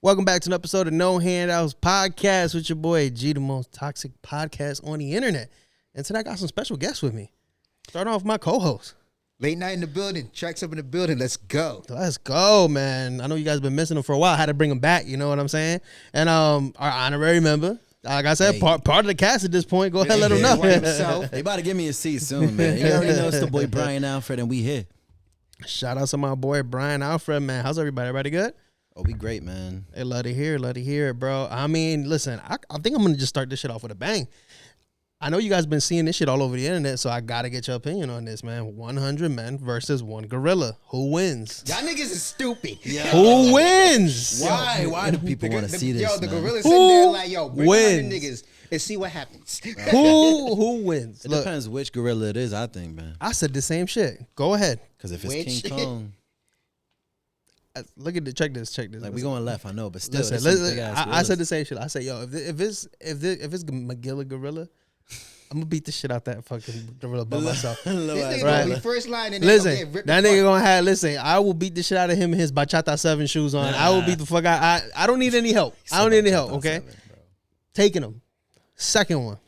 Welcome back to an episode of No Handouts Podcast with your boy G, the most toxic podcast on the internet. And today I got some special guests with me. Starting off with my co-host. Late night in the building, tracks up in the building. Let's go. Let's go, man. I know you guys been missing them for a while. I had to bring them back, you know what I'm saying? And our honorary member, like I said, part of the cast at this point. Go ahead, let them know. They about to give me a seat soon, man. You already know it's the boy Brian Alfred, and we here. Shout out to my boy Brian Alfred, man. How's everybody? Everybody good? Oh, we great, man. Hey, love to hear it, bro. I mean, listen, I think I'm going to just start this shit off with a bang. I know you guys been seeing this shit all over the internet, so I got to get your opinion on this, man. 100 men versus one gorilla. Who wins? Y'all niggas is stupid. Yeah. Who wins? Why? Why do people want to see this, Yo, the man? gorilla sitting there like, yo, bring 100 niggas and see what happens. Who wins? It depends which gorilla it is, I think, man. I said the same shit. Go ahead. Because if it's King Kong... Look at the check this. Like we going left, I know, but still, listen, I said the same shit. I said, yo, if it's Magilla gorilla, I'm gonna beat the shit out that fucking gorilla by myself. This nigga gonna be first line and listen, that nigga gonna have. Listen, I will beat the shit out of him in his Bachata 7 shoes on. I will beat the fuck out. I don't need any help. I don't need any help. Okay, taking him. Second one,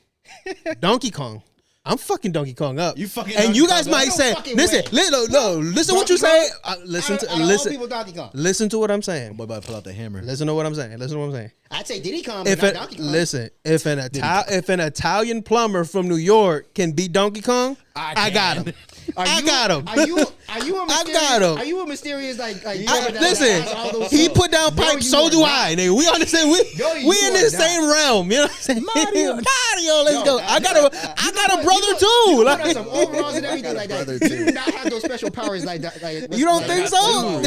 Donkey Kong. I'm fucking Donkey Kong up. You fucking and you guys might say, listen what you say. Listen to what I'm saying. Boy, about to pull out the hammer. Listen to what I'm saying. I'd say Diddy Kong, but not Donkey Kong. Listen, if an Italian plumber from New York can beat Donkey Kong, I got him. I got him. Are you a mysterious listen, he put down pipe, so do I. Nigga, we understand. We in the same realm. You know what I'm saying? Mario, let's go. I got a brother too. Like some overalls and everything like that. You do not have those special powers like that. Like, you don't think so?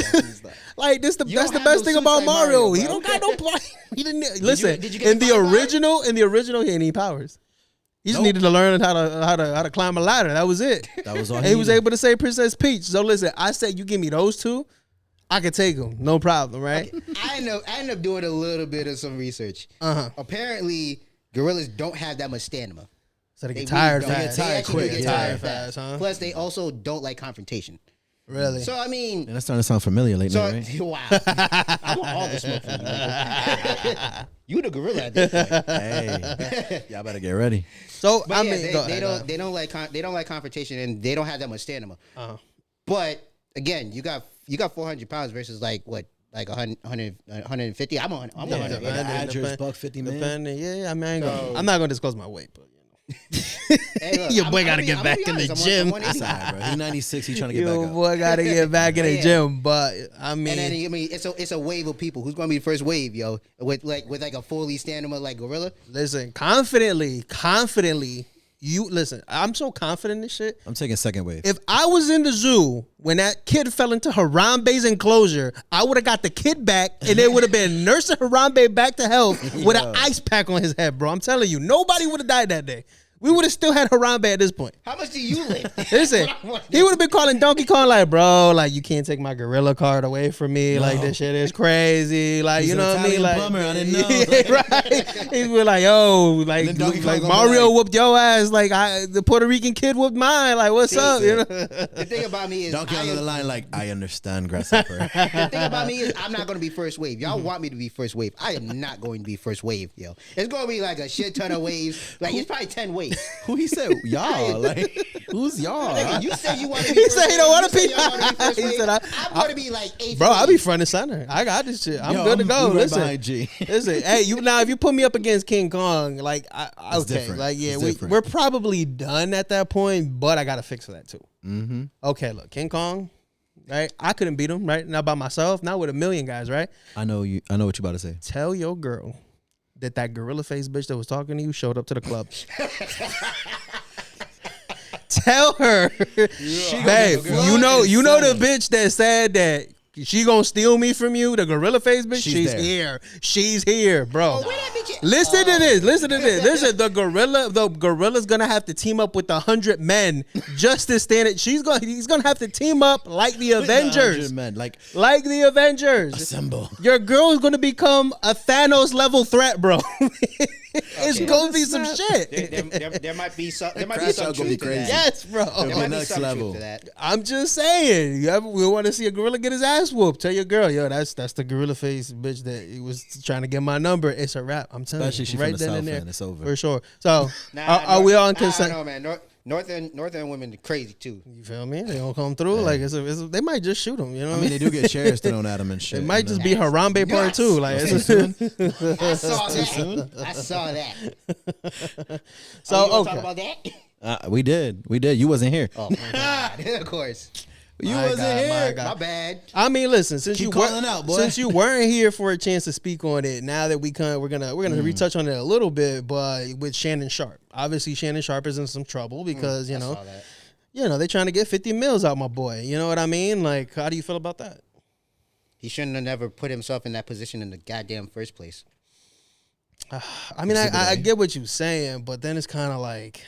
Like that's the best thing about Mario. He don't got no powers. He didn't listen. In the original, he didn't need powers. He just needed to learn how to climb a ladder. That was it. That was all. He was able to say Princess Peach. So listen, I said you give me those two, I could take them, no problem, right? Okay. I end up doing a little bit of some research. Apparently, gorillas don't have that much stamina. So they get tired fast. They get tired fast, huh? Plus, they also don't like confrontation. Really? So I mean, and that's starting to sound familiar lately, right? Wow, I want all the smoke from you. You the gorilla at this point. Hey, y'all better get ready. So but I mean, they don't like confrontation, and they don't have that much stamina. But again, you got 400 pounds versus like 150. I'm 100. Yeah, average $150, man. Yeah. I mean, I'm not gonna disclose my weight, but. Hey, look, your boy got to get back in the gym. That's all right, bro. He's 96. He's trying to get back up. Your boy got to get back in the gym. But I mean, it's a wave of people. Who's going to be the first wave, yo? With a fully stamina like gorilla. Listen, confidently. You listen. I'm so confident in this shit. I'm taking second wave. If I was in the zoo when that kid fell into Harambe's enclosure, I would have got the kid back, and they would have been nursing Harambe back to health with an ice pack on his head, bro. I'm telling you, nobody would have died that day. We would have still had Harambe at this point. How much do you live? Listen, he would have been calling Donkey Kong like, bro, like you can't take my gorilla card away from me. No. Like this shit is crazy. Like, you know what I mean? Like, plumber, I didn't know. Right? He was like, yo, like Mario whooped your ass. Like the Puerto Rican kid whooped mine. Like, what's up? You know? The thing about me is Donkey on the line. Like, I understand, grasshopper. The thing about me is I'm not going to be first wave. Y'all want me to be first wave. I am not going to be first wave, yo. It's going to be like a shit ton of waves. Like it's probably 10 waves. Who he said? Y'all. Like, who's y'all? You said you want to be He said he don't want to be. He said I'm going to be like 8. Bro, I'll be front and center. I got this shit. I'm good to go. Listen, hey, now if you put me up against King Kong, like, okay, different. Like, yeah, we're probably done at that point, but I got to fix that too. Mm-hmm. Okay, look, King Kong, right? I couldn't beat him, right? Not by myself, not with a million guys, right? I know what you about to say. Tell your girl that gorilla face bitch that was talking to you showed up to the club. Tell her, babe, you know the bitch that said that she gonna steal me from you, the gorilla face bitch. She's here, bro. Listen to this. Listen, the gorilla's gonna have to team up with 100 men just to stand it. He's gonna have to team up like the Avengers. Men, like the Avengers. Assemble. Your girl's gonna become a Thanos level threat, bro. It's gonna be some shit. There might be some. There might Crash be some out gonna truth be to that. crazy. Yes, bro. There might be next some level. truth to that. I'm just saying. We want to see a gorilla get his ass whooped. Tell your girl, yo, that's the gorilla face bitch that he was trying to get my number. It's a wrap. I'm telling Especially you, she right from the then South and there, End. It's over. for sure. So, Nah, are we all in I consent? don't know, man. Northern women are crazy too. You feel me? They don't come through. Like they might just shoot him. You know, I mean, they do get chairs thrown at them and shit. it might you just know? be Harambe part nuts. 2. Like, Too soon? I saw that. I saw that. so you wanna okay. talk about that? We did. You wasn't here. Oh my god! Of course. You My wasn't God, here. my God. My bad. I mean, listen. Since Keep you calling out, boy. since you weren't here for a chance to speak on it, now that we're gonna retouch on it a little bit, but with Shannon Sharp. Obviously, Shannon Sharp is in some trouble because I saw that. they're trying to get 50 mils out my boy. You know what I mean? Like, how do you feel about that? He shouldn't have never put himself in that position in the goddamn first place. I mean, I get what you're saying, but then it's kind of like,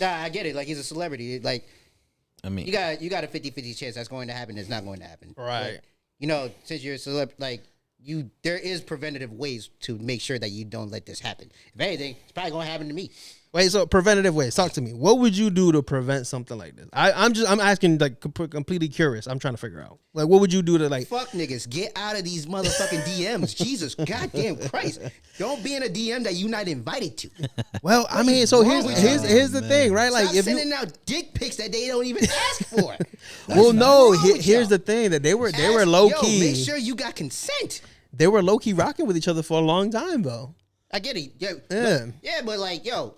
Nah, I get it. Like, he's a celebrity. Like, I mean, you got a 50-50 chance that's going to happen. It's not going to happen. right. But, you know, since you're a celeb, like, there is preventative ways to make sure that you don't let this happen. If anything, it's probably going to happen to me. Wait, so preventative ways. Talk to me. What would you do to prevent something like this? I'm asking, like, completely curious. I'm trying to figure out. Like, what would you do to, like, Fuck niggas. Get out of these motherfucking DMs. Jesus goddamn Christ. Don't be in a DM that you're not invited to. well, I mean, so wrong with here's the thing, right? Like, Stop if you sending out dick pics that they don't even ask for. well, no, wrong with here's y'all? the thing that they were Ask- low yo, key. Make sure you got consent. They were low key rocking with each other for a long time, though. I get it. Yeah. But like, yo,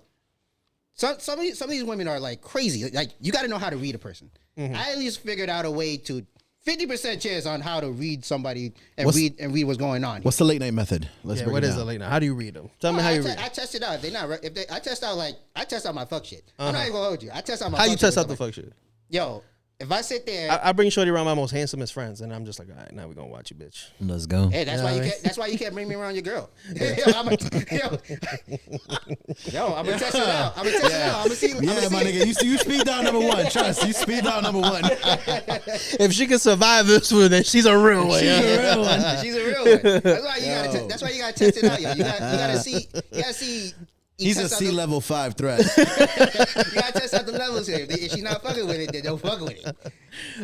some of these women are like crazy. Like, you got to know how to read a person. Mm-hmm. I at least figured out a way to 50% chance on how to read somebody and What's- read what's going on. what's the late night method? Let's break What it is down. it late now? How do you read them? Tell me how you read. I test it out. If they not, I test out my fuck shit. I'm not even gonna hold you. I test out my. How fuck you shit test with out the somebody. fuck shit? Yo, if I sit there, I bring Shorty around my most handsomest friends, and I'm just like, all right, now we're gonna watch you, bitch. Let's go. hey, that's Yeah, why I you mean- can't. That's why you can't bring me around your girl. I'm gonna test it out. I'm gonna test it out. I'm gonna see. I'm Yeah, gonna my see. nigga. You speed down number one. Trust. You speed down number one. If she can survive this one, then she's a real one. She's a real one. She's a real one. That's why you gotta. That's why you gotta test it out, yo. You gotta see. You gotta see. you He's a test out sea the- level 5 threat. You gotta test out the levels here. If she's not fucking with it, then don't fuck with it.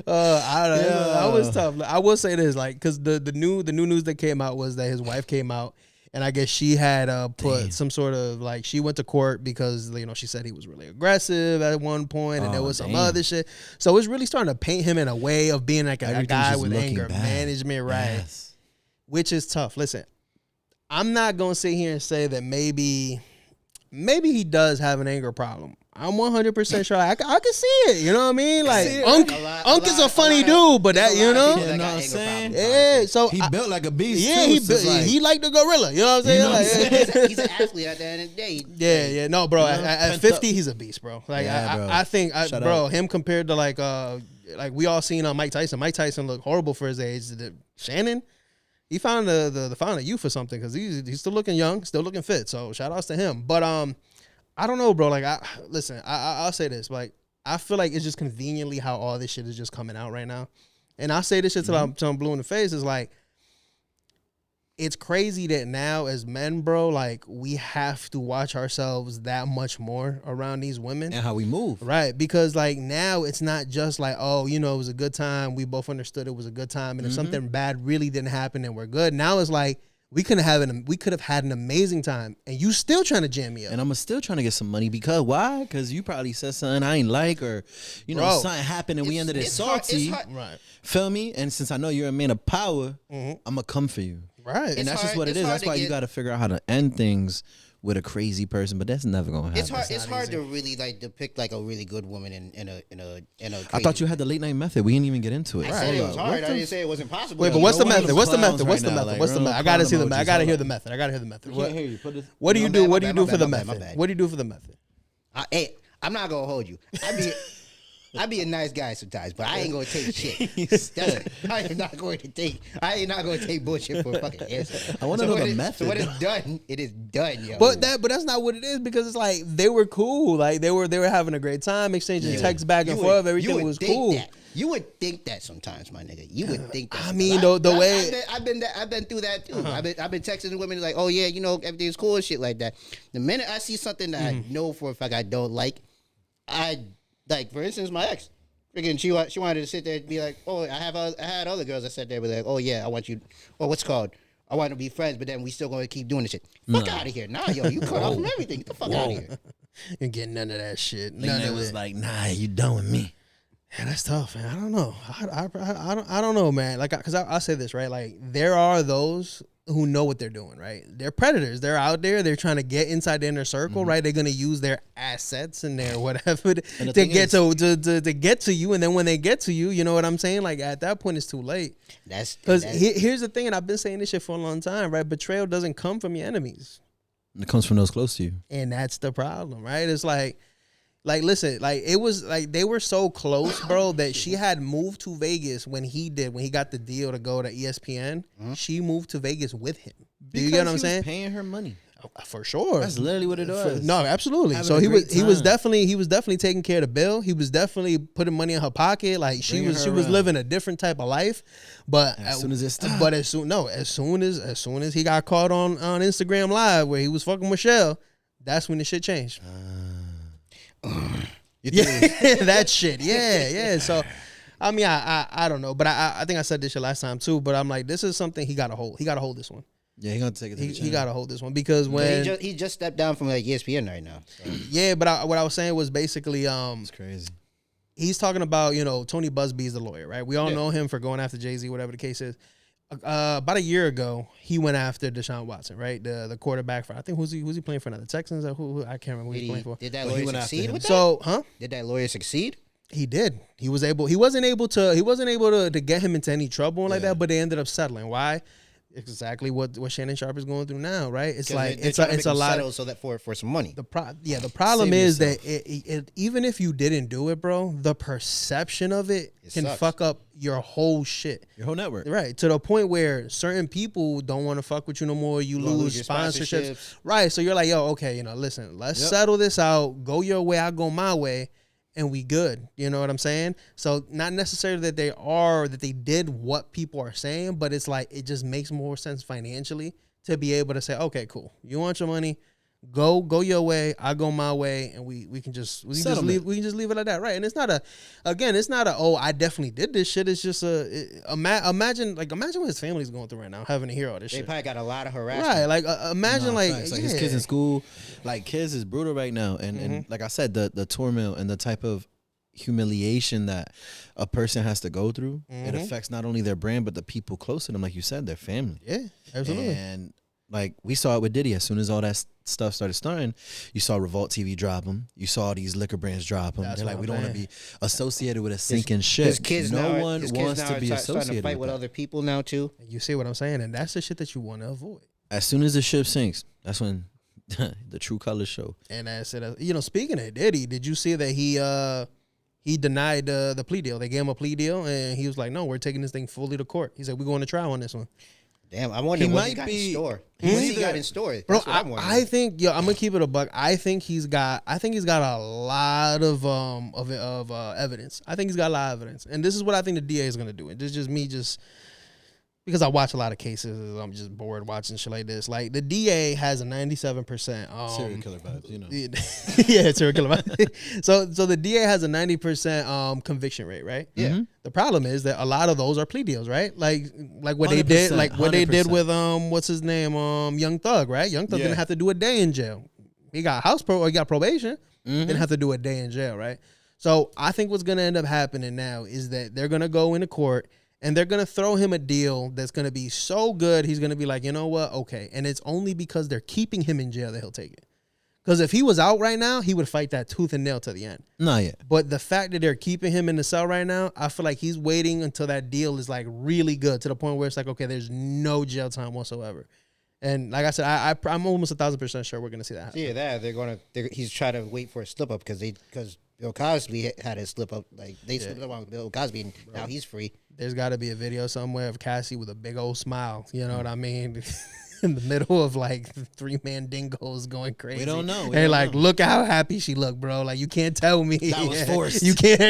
I don't know. That was tough. Like, I will say this, like, because the new news that came out was that his wife came out, and I guess she had put some sort of, like, she went to court because, you know, she said he was really aggressive at one point, and there was some other shit. So it's really starting to paint him in a way of being like a Everything's guy just with looking anger bad. management, right? Yes. Which is tough. Listen, I'm not gonna sit here and say that maybe he does have an anger problem. I'm 100% sure. I can see it. You know what I mean? Like, Unc is a funny dude, but that, you know? You know what I'm saying? Yeah, so He built like a beast. yeah, too, he so it's like- he like the gorilla. You know what I'm saying? You know what I'm Like, He's an athlete at the end of the day. yeah. No, bro. You know, At pent 50, up. he's a beast, bro. Like, Yeah, bro. I think, Shout bro, out. him compared to like we all seen on Mike Tyson. Mike Tyson looked horrible for his age. Shannon, he found the found a youth or something because he's still looking young, still looking fit. So shout outs to him. But I don't know, bro. Like, I'll say this. Like, I feel like it's just conveniently how all this shit is just coming out right now. And I'll say this shit till I'm blue in the face. Is like, it's crazy that now as men, bro, like, we have to watch ourselves that much more around these women. And how we move. Right, because like now it's not just like, oh, you know, it was a good time. We both understood it was a good time, and if something bad really didn't happen, then we're good. Now it's like we could have had an amazing time, and you still trying to jam me up. And I'm still trying to get some money because why? Because you probably said something I ain't like, or you know, Bro, something happened and we ended it it's hard- salty. it's hard. Right, Feel me? And since I know you're a man of power, I'm gonna come for you. right. And It's that's just hard- what it it's is. hard That's to why you get- got to figure out how to end things with a crazy person, but that's never gonna happen. It's hard. It's hard to really like depict like a really good woman in a. I thought you had the late night method. We didn't even get into it. I said Hold it was up. hard. What I the didn't say it wasn't possible. Wait, but Yo, what's the you're one of method? them What's the clowns method? What's right the now, method? like, What's the real method? I gotta see the clown method. I emojis. gotta Hold hear up. the method. I gotta hear the method. I can't hear you. Put this. What do you My do? bad, What do my you bad, do my for the bad, my method? bad. What do you do for the method? Hey, I'm not gonna hold you. I be a nice guy sometimes, but I ain't gonna take shit. I ain't not going to take bullshit for a fucking answer. I wanna know the So method. when it's done, it is done, yo. But that's not what it is, because it's like they were cool. Like they were having a great time, exchanging texts back and You forth. would Everything think was cool. that. You would think that sometimes, my nigga. You would think that. I mean, the way I've been through that too. I've been texting women like, oh yeah, everything's cool and shit like that. The minute I see something that I know for a fact I don't like, for instance, my ex, freaking she wanted to sit there and be like, oh, I had other girls that sat there and be like, oh yeah, I want you, or what's it called, I want to be friends, but then we still going to keep doing this shit. Fuck out of here, nah, yo, you cut off from everything. Get the fuck out of here. You're getting none of that shit. None of it was like, nah, you done with me. Yeah, that's tough, man. I don't know. I don't know, man. Like, because I'll say this, right? Like, there are those who know what they're doing, right? They're predators. They're out there. They're trying to get inside the inner circle, right? They're gonna use their assets and their whatever to get to get to you. And then when they get to you, you know what I'm saying? Like, at that point, it's too late. That's because here's the thing, and I've been saying this shit for a long time, right? Betrayal doesn't come from your enemies. It comes from those close to you, and that's the problem, right? It's like, listen, like, it was like they were so close, bro, that she had moved to Vegas when he got the deal to go to ESPN. She moved to Vegas with him. Do you get what I'm saying? Paying her money. For sure. That's literally what it was. No, absolutely. So he was definitely taking care of the bill. He was definitely putting money in her pocket. Like, she was living a different type of life. But as soon as it stopped. But as soon as he got caught on Instagram Live where he was fucking Michelle, that's when the shit changed. That shit. Yeah. So, I mean, I don't know, but I think I said this shit last time too. But I'm like, this is something he got to hold. He got to hold this one. Yeah, he gonna take it. He got to hold this one because when he just stepped down from like ESPN right now. So. Yeah, but what I was saying was basically, it's crazy. He's talking about, Tony Busby's the lawyer, right? We all know him for going after Jay-Z, whatever the case is. About a year ago, he went after Deshaun Watson, right? The quarterback for, I think, who's he playing for now? The Texans? Or who I can't remember who he's playing for. Did that lawyer succeed with that? So, huh? Did that lawyer succeed? He did. He wasn't able to get him into any trouble like that, but they ended up settling. Why? Exactly what Shannon Sharp is going through now, right? It's like it's a lot of so that for some money. The problem is that it even if you didn't do it, bro, the perception of it can fuck up your whole shit, your whole network, right? To the point where certain people don't want to fuck with you no more. You lose sponsorships, right? So you're like, yo, okay, listen, let's settle this out. Go your way, I go my way. And we good, you know what I'm saying? So not necessarily that they did what people are saying, but it's like it just makes more sense financially to be able to say, okay, cool, you want your money, go your way, I go my way, and we can just leave it like that, right? And it's not a oh, I definitely did this shit. It's just imagine what his family's going through right now, having to hear all this shit. They probably got a lot of harassment, right? Like imagine his kids in school, like kids is brutal right now, and like I said, the turmoil and the type of humiliation that a person has to go through, it affects not only their brand but the people close to them, like you said, their family. Yeah, absolutely. And like we saw it with Diddy. As soon as all that stuff starting, you saw Revolt TV drop him. You saw these liquor brands drop him. They're like, we don't want to be associated with a sinking ship. His kids no one wants to be associated to fight with that. other people now too. You see what I'm saying? And that's the shit that you want to avoid. As soon as the ship sinks, that's when the true colors show. And I said, speaking of Diddy, did you see that he denied the plea deal? They gave him a plea deal, and he was like, no, we're taking this thing fully to court. He said, we're going to trial on this one. Damn, I wonder what he got in store. What he got in store? Bro, I think, I'm gonna keep it a buck. I think he's got a lot of evidence. I think he's got a lot of evidence, and this is what I think the DA is gonna do. And this is just me, because I watch a lot of cases. I'm just bored watching shit like this. Like, the DA has a 97% serial killer vibes, yeah, serial killer vibes. So the DA has a 90% conviction rate, right? Yeah. Mm-hmm. The problem is that a lot of those are plea deals, right? Like what they did, they did with what's his name, Young Thug, right? Young Thug didn't have to do a day in jail. He got he got probation. Didn't have to do a day in jail, right? So I think what's gonna end up happening now is that they're gonna go into court. And they're going to throw him a deal that's going to be so good, he's going to be like, you know what? Okay. And it's only because they're keeping him in jail that he'll take it. Because if he was out right now, he would fight that tooth and nail to the end. Not yet. But the fact that they're keeping him in the cell right now, I feel like he's waiting until that deal is like really good, to the point where it's like, okay, there's no jail time whatsoever. And like I said, I'm almost 1,000% sure we're going to see that happen. Yeah, he's trying to wait for a slip up because Bill Cosby had a slip up. Like, they slipped up on Bill Cosby, and now he's free. There's got to be a video somewhere of Cassie with a big old smile. You know what I mean? in the middle of like 3 mandingos going crazy. We don't know. And like, look how happy she looked, bro. Like, you can't tell me that was forced. You can't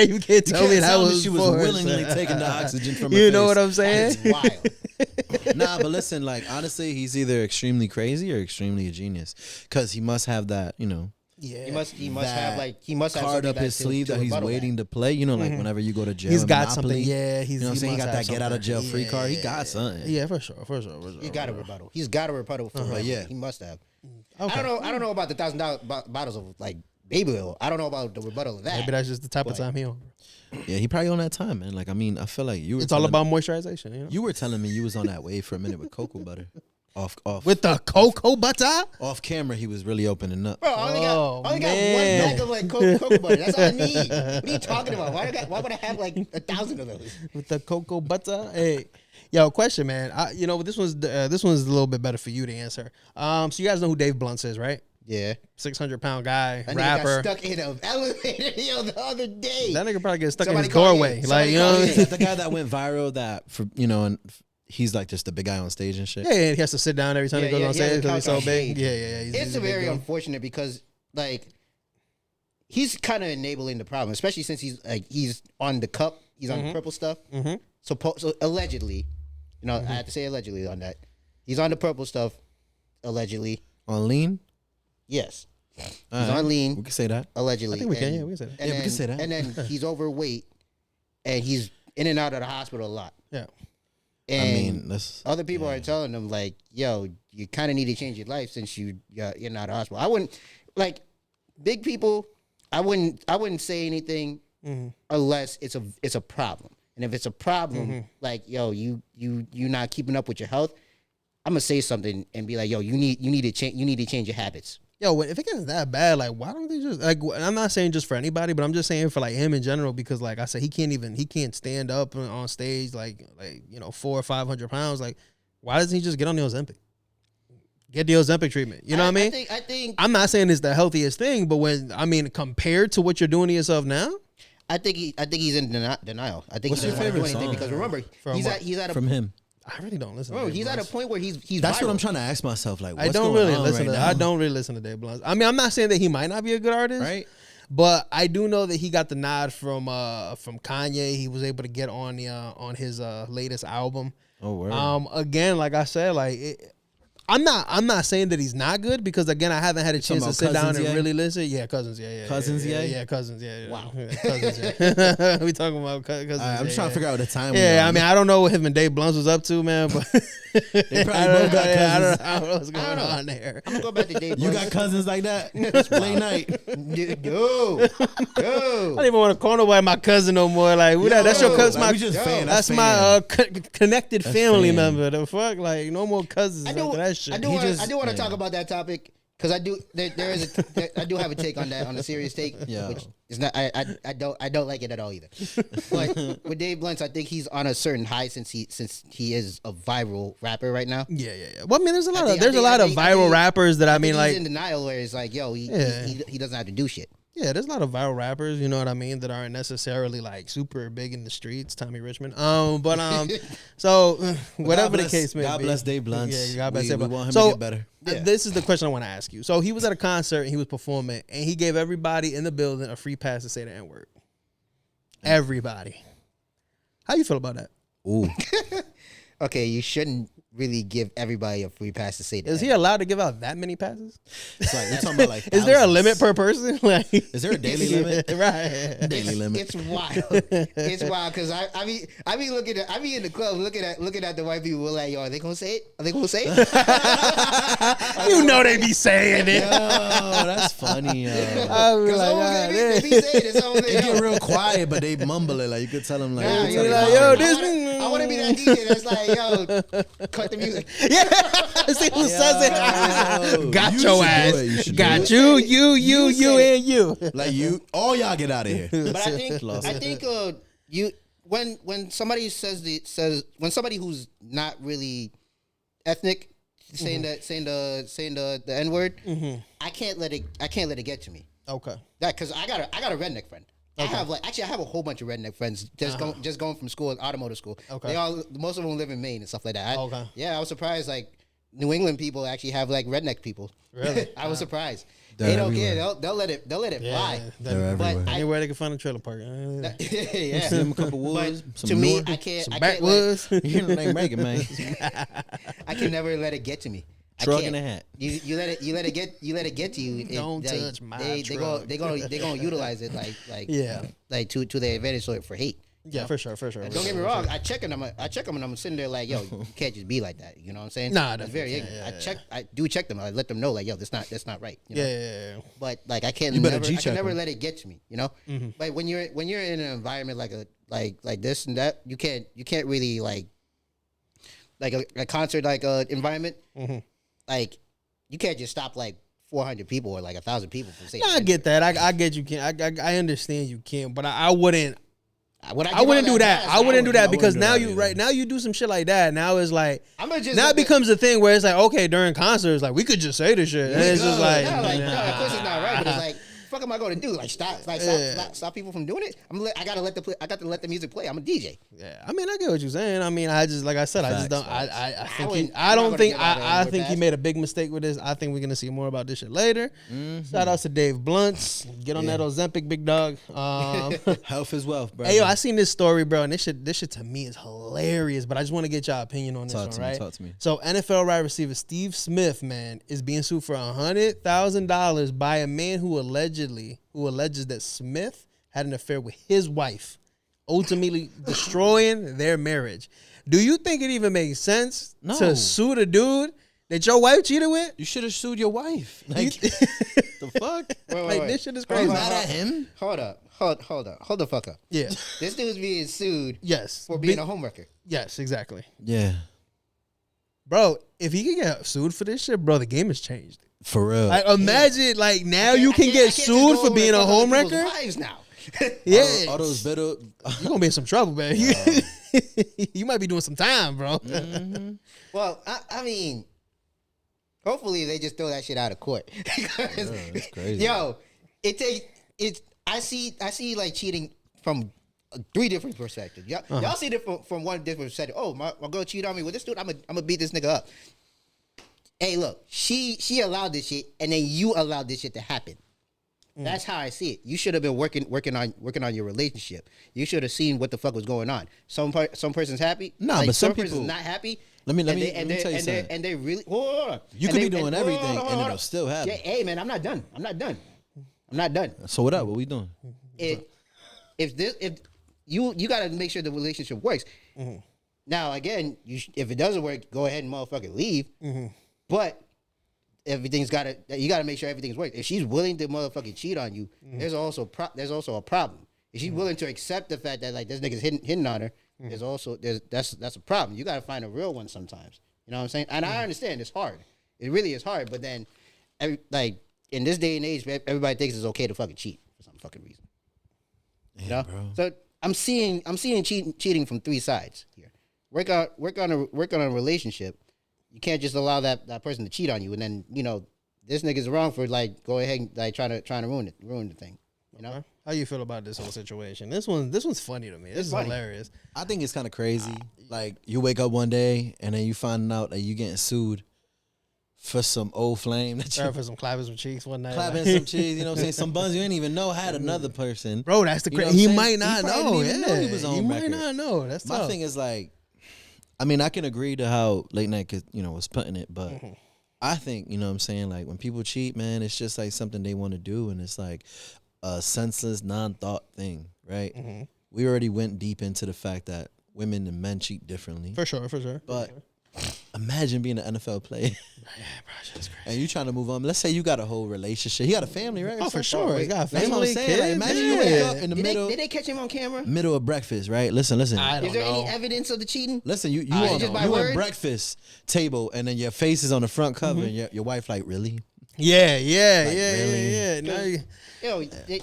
tell me that was she was forced. willingly taking the oxygen from her You face. know what I'm saying? It's wild. Nah, but listen, like honestly, he's either extremely crazy or extremely a genius, because he must have that, you know. Yeah, He must have card up his sleeve that he's waiting to play. You know, like whenever you go to jail, he's got Monopoly, something. Yeah, you know what I'm saying. He got that get out of jail free card. He got something. Yeah, for sure. He's got a rebuttal. He's got a rebuttal for But yeah, he must have. Okay. I don't know about the $1,000 bottles of like baby oil. I don't know about the rebuttal of that. Maybe that's just the type of time he on. Yeah, he probably on that time, man. Like I mean, I feel like you were. It's all about moisturization. You know? You were telling me you was on that wave for a minute with cocoa butter. Off With the cocoa butter? off camera, he was really opening up. Bro, I only got one bag of like cocoa butter. That's all I need. What are you talking about? Why would I have like 1,000 of those? With the cocoa butter? Hey. Yo, question, man. This one's a little bit better for you to answer. So you guys know who Dave Blunt is, right? Yeah. 600-pound guy, That rapper. nigga got stuck in an elevator the other day. That nigga probably get stuck Somebody in his doorway. call Like, in. you know what I Somebody mean? call Is that the guy that went viral? That for and he's like just the big guy on stage and shit. Yeah, and he has to sit down every time he goes on stage because he's so big. Yeah. It's very unfortunate because like he's kind of enabling the problem, especially since he's on the cup, he's on the purple stuff. Mm-hmm. So allegedly, I have to say allegedly on that. He's on the purple stuff, allegedly. On lean. Yes, All he's right. on lean. We can say that. Allegedly. I think we can. Yeah, we can say that. And Yeah, we can say that. And then he's overweight, and he's in and out of the hospital a lot. Yeah. And I mean, that's other people are telling him like, "Yo, you kind of need to change your life since you're out of the hospital." I wouldn't like big people. I wouldn't say anything unless it's a problem. And if it's a problem, like, yo, you not keeping up with your health, I'm gonna say something and be like, yo, you need to change your habits. Yo, if it gets that bad, like, why don't they just like? I'm not saying just for anybody, but I'm just saying for like him in general, because like I said, he can't stand up on stage like 400 or 500 pounds. Like, why doesn't he just get on the Ozempic? Get the Ozempic treatment. You know what I mean? I think I'm not saying it's the healthiest thing, but compared to what you're doing to yourself now, I think he's in denial. I think What's he your doesn't want to do favorite anything song? because remember he's at a from him. I really don't listen. bro, to Dave he's at a Blunts. point where he's That's viral. what I'm trying to ask myself. Like, what's I don't going really on listen right to. now? I don't really listen to Dave Blunts. I mean, I'm not saying that he might not be a good artist, Right. But I do know that he got the nod from Kanye. He was able to get on his latest album. Oh, word. Again, like I said, I'm not saying that he's not good, because again, I haven't had a chance to sit down and really listen. Yeah, Cousins. Yeah. Cousins, yeah? Yeah, Cousins. Yeah. Wow. Yeah, Cousins. Yeah. We talking about Cousins. I'm just trying to figure out the time. Yeah, I mean, I don't know what him and Dave Blunts was up to, man, but They probably both got cousins. I don't know what's going on there. I'm gonna go back to Dave. You Blunts. got cousins like that? Late night. Yo. I don't even want to call nobody my cousin no more. Like, that's your cousin. Like, we just fan. That's fan. my connected family fan. member. The fuck, like, no more cousins after that shit. I do want to talk about that topic because I do. I do have a take on that, on a serious take. Yeah. Which is not. I don't like it at all either. But with Dave Blunts, I think he's on a certain high since he is a viral rapper right now. Yeah. Well, I mean, there's a lot of I viral think- rappers that I mean, he's like, in denial where it's like, yo, he doesn't have to do shit. yeah, there's a lot of viral rappers, you know what I mean, that aren't necessarily like super big in the streets. Tommy Richmond, so whatever the case may be. God bless Dave Blunts. Yeah, God bless we Dave want him Blunts. to get better. This is the question I want to ask you. So he was at a concert and he was performing, and he gave everybody in the building a free pass to say the N-word. Everybody. How you feel about that? Ooh. Okay, you shouldn't really give everybody a free pass to say that. Is he allowed to give out that many passes? It's like, we're talking about like Is there a thousands. limit per person? Like, Is there a daily limit? Right. Daily limit. It's wild. It's wild because I be looking at, I be in the club looking at the white people like, yo, are they gonna say it? Are they gonna say it? You know they be saying it. Yo, that's funny. I be Because like, they be saying it. So I'm like, They get real quiet, but they mumble it. Like you could tell them like, Nah, you you're could like, tell yo, them, this- I want to be that DJ that's like, yo, cut the music. yeah. See who says it? Yo, Got you your should ass. do it. You should Got do it. you, said and you. Like you, all y'all get out of here. But I think Lost. you when somebody says when somebody who's not really ethnic saying the N word, I can't let it get to me. Okay. That because I got a redneck friend. I have I have a whole bunch of redneck friends going from school, automotive school. Okay. Most of them live in Maine and stuff like that. Okay. Yeah, I was surprised. Like New England people actually have like redneck people. Really? I was surprised. They're They don't everywhere. care. They'll let it fly. They're But everywhere. Anywhere they can find a trailer park. yeah. See them a couple woods, But some to me, Newark. I can't. Some I can't backwoods. You know they Reagan, man. I can never let it get to me. I Truck can't. in a hat. You let it get to you. Don't touch my truck. They gonna utilize it like Yeah. like to their advantage for hate. Yeah, for sure. And don't get me wrong. I check them and I'm sitting there like, yo, you can't just be like that. You know what I'm saying? Nah, it's definitely very can't. ignorant. I do check them. I let them know like, yo, that's not right. You know? Yeah. But like I can better never G-check never them. let it get to me. You know. Like when you're in an environment like this and that, you can't really like a concert like environment. Like you can't just stop like 400 people or like 1,000 people from saying. No, I get that. I get you can't. I understand you can't, but I wouldn't. I I wouldn't do that. I wouldn't do that because now do that either. now you do some shit like that. Now it's like I'm gonna just now let it becomes a thing where it's like, okay, during concerts, like we could just say this shit. And it's just like, no, of course it's not right, but it's like, fuck am I going to do? Like stop people from doing it? I got to let the music play. I'm a DJ. yeah. I mean, I get what you're saying. I mean, I just like I said, I just don't. Facts. I think wouldn't- I I'm not don't gonna think give out I anywhere think he fast. made a big mistake with this. I think we're gonna see more about this shit later. Shout outs to Dave Blunts. Get on that Ozempic, big dog. Health is wealth, bro. Hey yo, I seen this story, bro, and this shit to me is hilarious. But I just want to get your opinion on this Talk one, to me, right? talk to me. So NFL wide receiver Steve Smith, man, is being sued for $100,000 by a man who alleges that Smith had an affair with his wife, ultimately destroying their marriage. Do you think it even makes sense No. to sue the dude that your wife cheated with? You should have sued your wife. Like, You- the fuck? Like this shit is Hold crazy. on, Mad at him? Hold up. Hold the fuck up. Yeah. This dude's being sued Yes. for being a homewrecker. Yes, exactly. Yeah, Bro, if he could get sued for this shit, bro, the game has changed. for real. Like imagine, like now you I can can't get just sued go for over being and a fuck other home people's wrecker. wives now. Yeah, All those bitter. you gonna be in some trouble, man. You might be doing some time, bro. Well, I mean, hopefully they just throw that shit out of court. That's crazy. Yo, I see like cheating from 3 different perspectives. Y'all see it from one different perspective. Oh, my girl cheated on me with this dude. I'm gonna beat this nigga up. Hey, look, she allowed this shit, and then you allowed this shit to happen. That's how I see it. You should have been working on your relationship. You should have seen what the fuck was going on. Some person's happy. Nah, like, but some person's people- not happy. Let me tell you and something. they really hold on. You And could be they- doing hold on, everything, hold on, and hold it'll on. still happen. Yeah, hey man, I'm not done. So what up? What we doing? If you got to make sure the relationship works. Now again, if it doesn't work, go ahead and motherfucking leave. But you got to make sure everything's working. If she's willing to motherfucking cheat on you, there's also a problem. If she's willing to accept the fact that like this nigga's hitting on her, that's a problem. You got to find a real one sometimes. You know what I'm saying? And I understand it's hard. It really is hard. But then, like in this day and age, everybody thinks it's okay to fucking cheat for some fucking reason. You know? bro. So I'm seeing cheating from 3 sides here. Work on a relationship. You can't just allow that person to cheat on you, and then this nigga's wrong for like go ahead and like trying to ruin the thing. You know? How you feel about this whole situation? This one's funny to me. This is funny. hilarious. I think it's kind of crazy. Like you wake up one day and then you find out that you getting sued for some old flame that you Sorry for some clapping some cheeks one night. clapping some cheese. You know what I'm saying? Some buns you didn't even know had another person. Bro, that's the You know crazy. what I'm He saying? might not He probably know. didn't even know he was on He might record. not know. That's My tough. thing is like, I mean, I can agree to how late night was putting it, but I think what I'm saying, like when people cheat, man, it's just like something they want to do, and it's like a senseless, non-thought thing, right? We already went deep into the fact that women and men cheat differently, For sure. but imagine being an NFL player and you trying to move on. Let's say you got a whole relationship, you got a family, right? Oh, for sure. He's got a That's what I'm family, saying. Like, kids. imagine you wake up in the Did they catch him on camera? middle of breakfast, right? Listen. I don't Is there any know. evidence of the cheating? Listen, you I on just by you on word? breakfast table, and then your face is on the front cover, and your wife like, really? Yeah. really? Now you- Yo,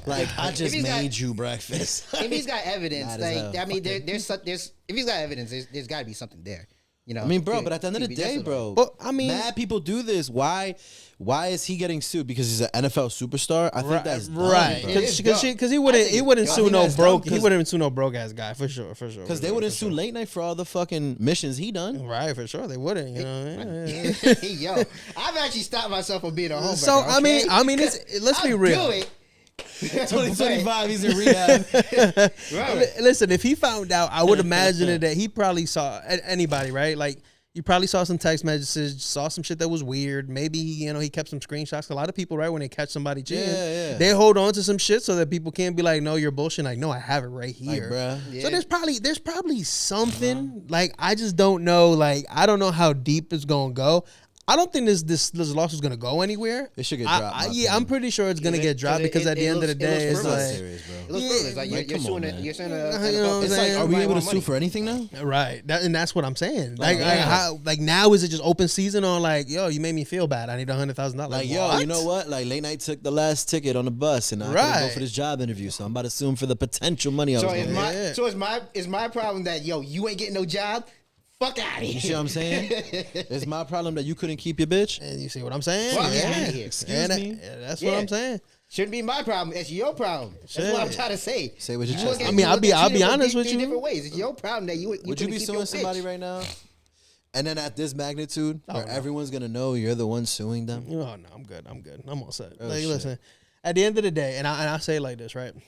Like, I if just he's got- made you breakfast. If he's got evidence, Mad as hell. like I mean, there's if he's got evidence, there's got to be something there. You know, I mean, bro, but at the end of the day, bro, but I mean, mad people do this. Why is he getting sued? Because he's an NFL superstar? I think that's dumb, right. Because he wouldn't sue no broke. He wouldn't sue no broke ass guy for sure. Because they wouldn't sue Late Night for all the fucking missions he done. Right, for sure they wouldn't. You know. Yo, I've actually stopped myself from being a homewrecker. So okay? I mean, let's be real. Do it. 2025, he's in rehab. Right. Listen, if he found out, I would imagine that he probably saw anybody, right? Like, you probably saw some text messages, saw some shit that was weird. Maybe, he kept some screenshots. A lot of people, right, when they catch somebody cheating, they hold on to some shit so that people can't be like, no, you're bullshit. Like, no, I have it right here. Like, yeah. So there's probably something. Like, I just don't know. Like, I don't know how deep it's going to go. I don't think this lawsuit is gonna go anywhere. It should get dropped. I'm pretty sure it's gonna get dropped because at the end of the day, it's like serious, bro. It looks frivolous. Like you're suing it. You're saying it's like, are we able to sue for anything now? Right, and that's what I'm saying. Like now is it just open season on like, yo, you made me feel bad. I need $100,000. Like, yo, you know what? Like, Late Night took the last ticket on the bus, and I couldn't go for this job interview, so I'm about to sue him for the potential money. So it's my problem that you ain't getting no job. Fuck out of here. You see what I'm saying? It's my problem that you couldn't keep your bitch. And you see what I'm saying? Fuck out of here. Excuse me. That's what I'm saying. Shouldn't be my problem. It's your problem. That's what I'm trying to say. Say what your chest. I mean, I'll be honest with you. Different ways. It's your problem that you. Would you be suing somebody right now? And then at this magnitude, where everyone's gonna know you're the one suing them. Oh no, I'm good. I'm all set. Like, listen, at the end of the day, and I say it like this, right? I'm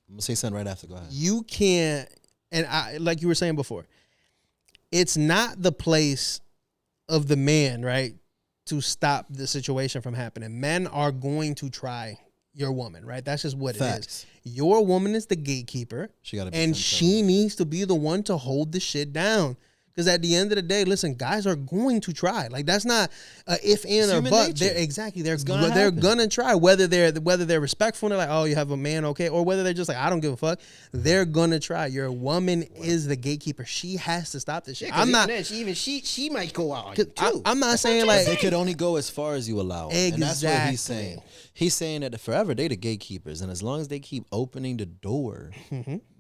gonna say something right after. Go ahead. You can't, and like you were saying before, it's not the place of the man, right, to stop the situation from happening. Men are going to try your woman, right? That's just what it is. Your woman is the gatekeeper, and she needs to be the one to hold the shit down. Because at the end of the day, listen, guys are going to try. Like, that's not if and or but. They're gonna try. Whether they're respectful and they're like, oh, you have a man, okay, or whether they're just like, I don't give a fuck. They're gonna try. Your woman is the gatekeeper. She has to stop this shit. I'm not. She might go out too. I'm not saying like they could only go as far as you allow. Exactly. And that's what he's saying. He's saying that forever they the gatekeepers, and as long as they keep opening the door,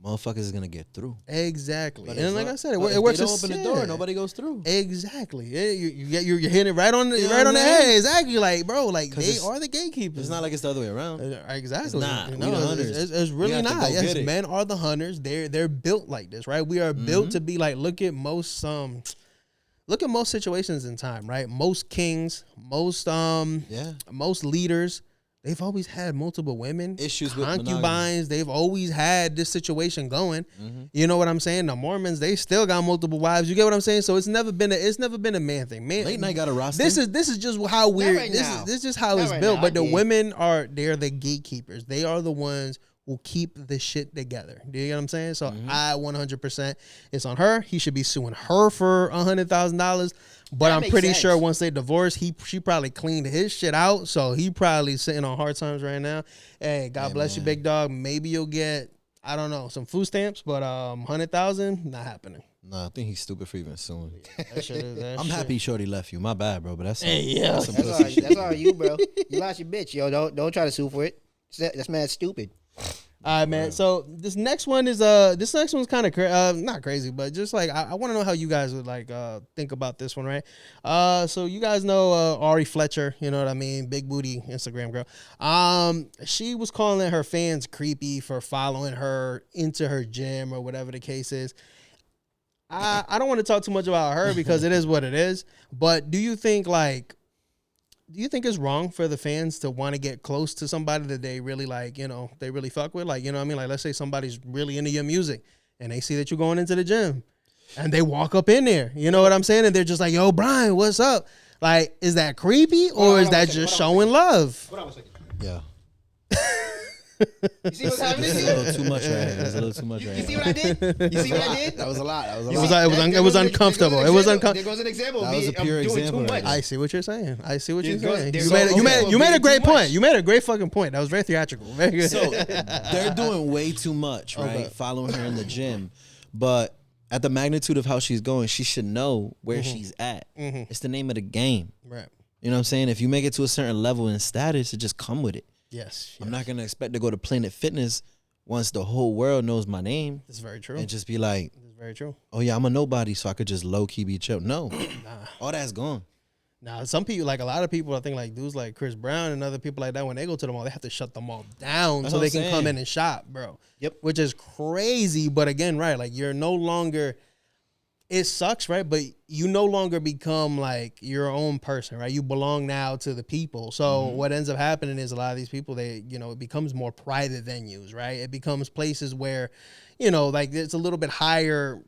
motherfuckers is gonna get through. Exactly. But and like I said, it works. They don't open the door, nobody goes through. Exactly. You're hitting it right on the head. Exactly. Like, bro, like they are the gatekeepers. It's not like it's the other way around. Exactly. It's not. No, we the hunters. It's really not. Yes, men are the hunters. They're built like this, right? We are built to be like. Look at most situations in time, right? Most kings, most leaders. They've always had multiple women, issues with concubines. They've always had this situation going. You know what I'm saying? The Mormons, they still got multiple wives. You get what I'm saying? So it's never been a man thing. Man, Late Night got a roster. This is just how weird. This is just how it's built. But the women they're the gatekeepers. They are the ones who keep the shit together. Do you get what I'm saying? So I 100%, it's on her. He should be suing her for $100,000. But I'm pretty sure once they divorce, she probably cleaned his shit out. So he probably sitting on hard times right now. Hey, God bless you, big dog. Maybe you'll get, I don't know, some food stamps, but $100,000, not happening. No, I think he's stupid for even suing. I'm happy Shorty left you. My bad, bro. But that's that's all you, bro. You lost your bitch, yo. Don't try to sue for it. That's mad stupid. All right, man. So this next one is kind of not crazy, but just like I want to know how you guys would like think about this one, right? So you guys know Ari Fletcher, you know what I mean, big booty Instagram girl. She was calling her fans creepy for following her into her gym or whatever the case is. I don't want to talk too much about her because it is what it is. But do you think it's wrong for the fans to want to get close to somebody that they really like, they really fuck with? Like, you know what I mean? Like, let's say somebody's really into your music and they see that you're going into the gym and they walk up in there, you know what I'm saying? And they're just like, yo, Brian, what's up? Like, is that creepy or is that just showing love? Hold on a second. Yeah. You see what's happening? It's a little too much right here. It's a little too much right here. You see what I did? You see what I did? That was a lot. It was uncomfortable. It was uncomfortable. There goes an example. That was a pure example. I see what you're saying. You made a great point. You made a great fucking point. That was very theatrical. Very good. So they're doing way too much, right? Following her in the gym, but at the magnitude of how she's going, she should know where she's at. It's the name of the game, right? You know what I'm saying? If you make it to a certain level in status, it just come with it. Yes. I'm not going to expect to go to Planet Fitness once the whole world knows my name. That's very true. And just be like, very true. Oh yeah, I'm a nobody, so I could just low key be chill. No, all that's gone. Now, some people, like a lot of people, I think like dudes like Chris Brown and other people like that, when they go to the mall, they have to shut the mall down so they can come in and shop, bro. Yep. Which is crazy. But again, right, like you're no longer, it sucks, right? But you no longer become like your own person, right? You belong now to the people. So what ends up happening is a lot of these people, they, you know, it becomes more private venues, right? It becomes places where, you know, like it's a little bit higher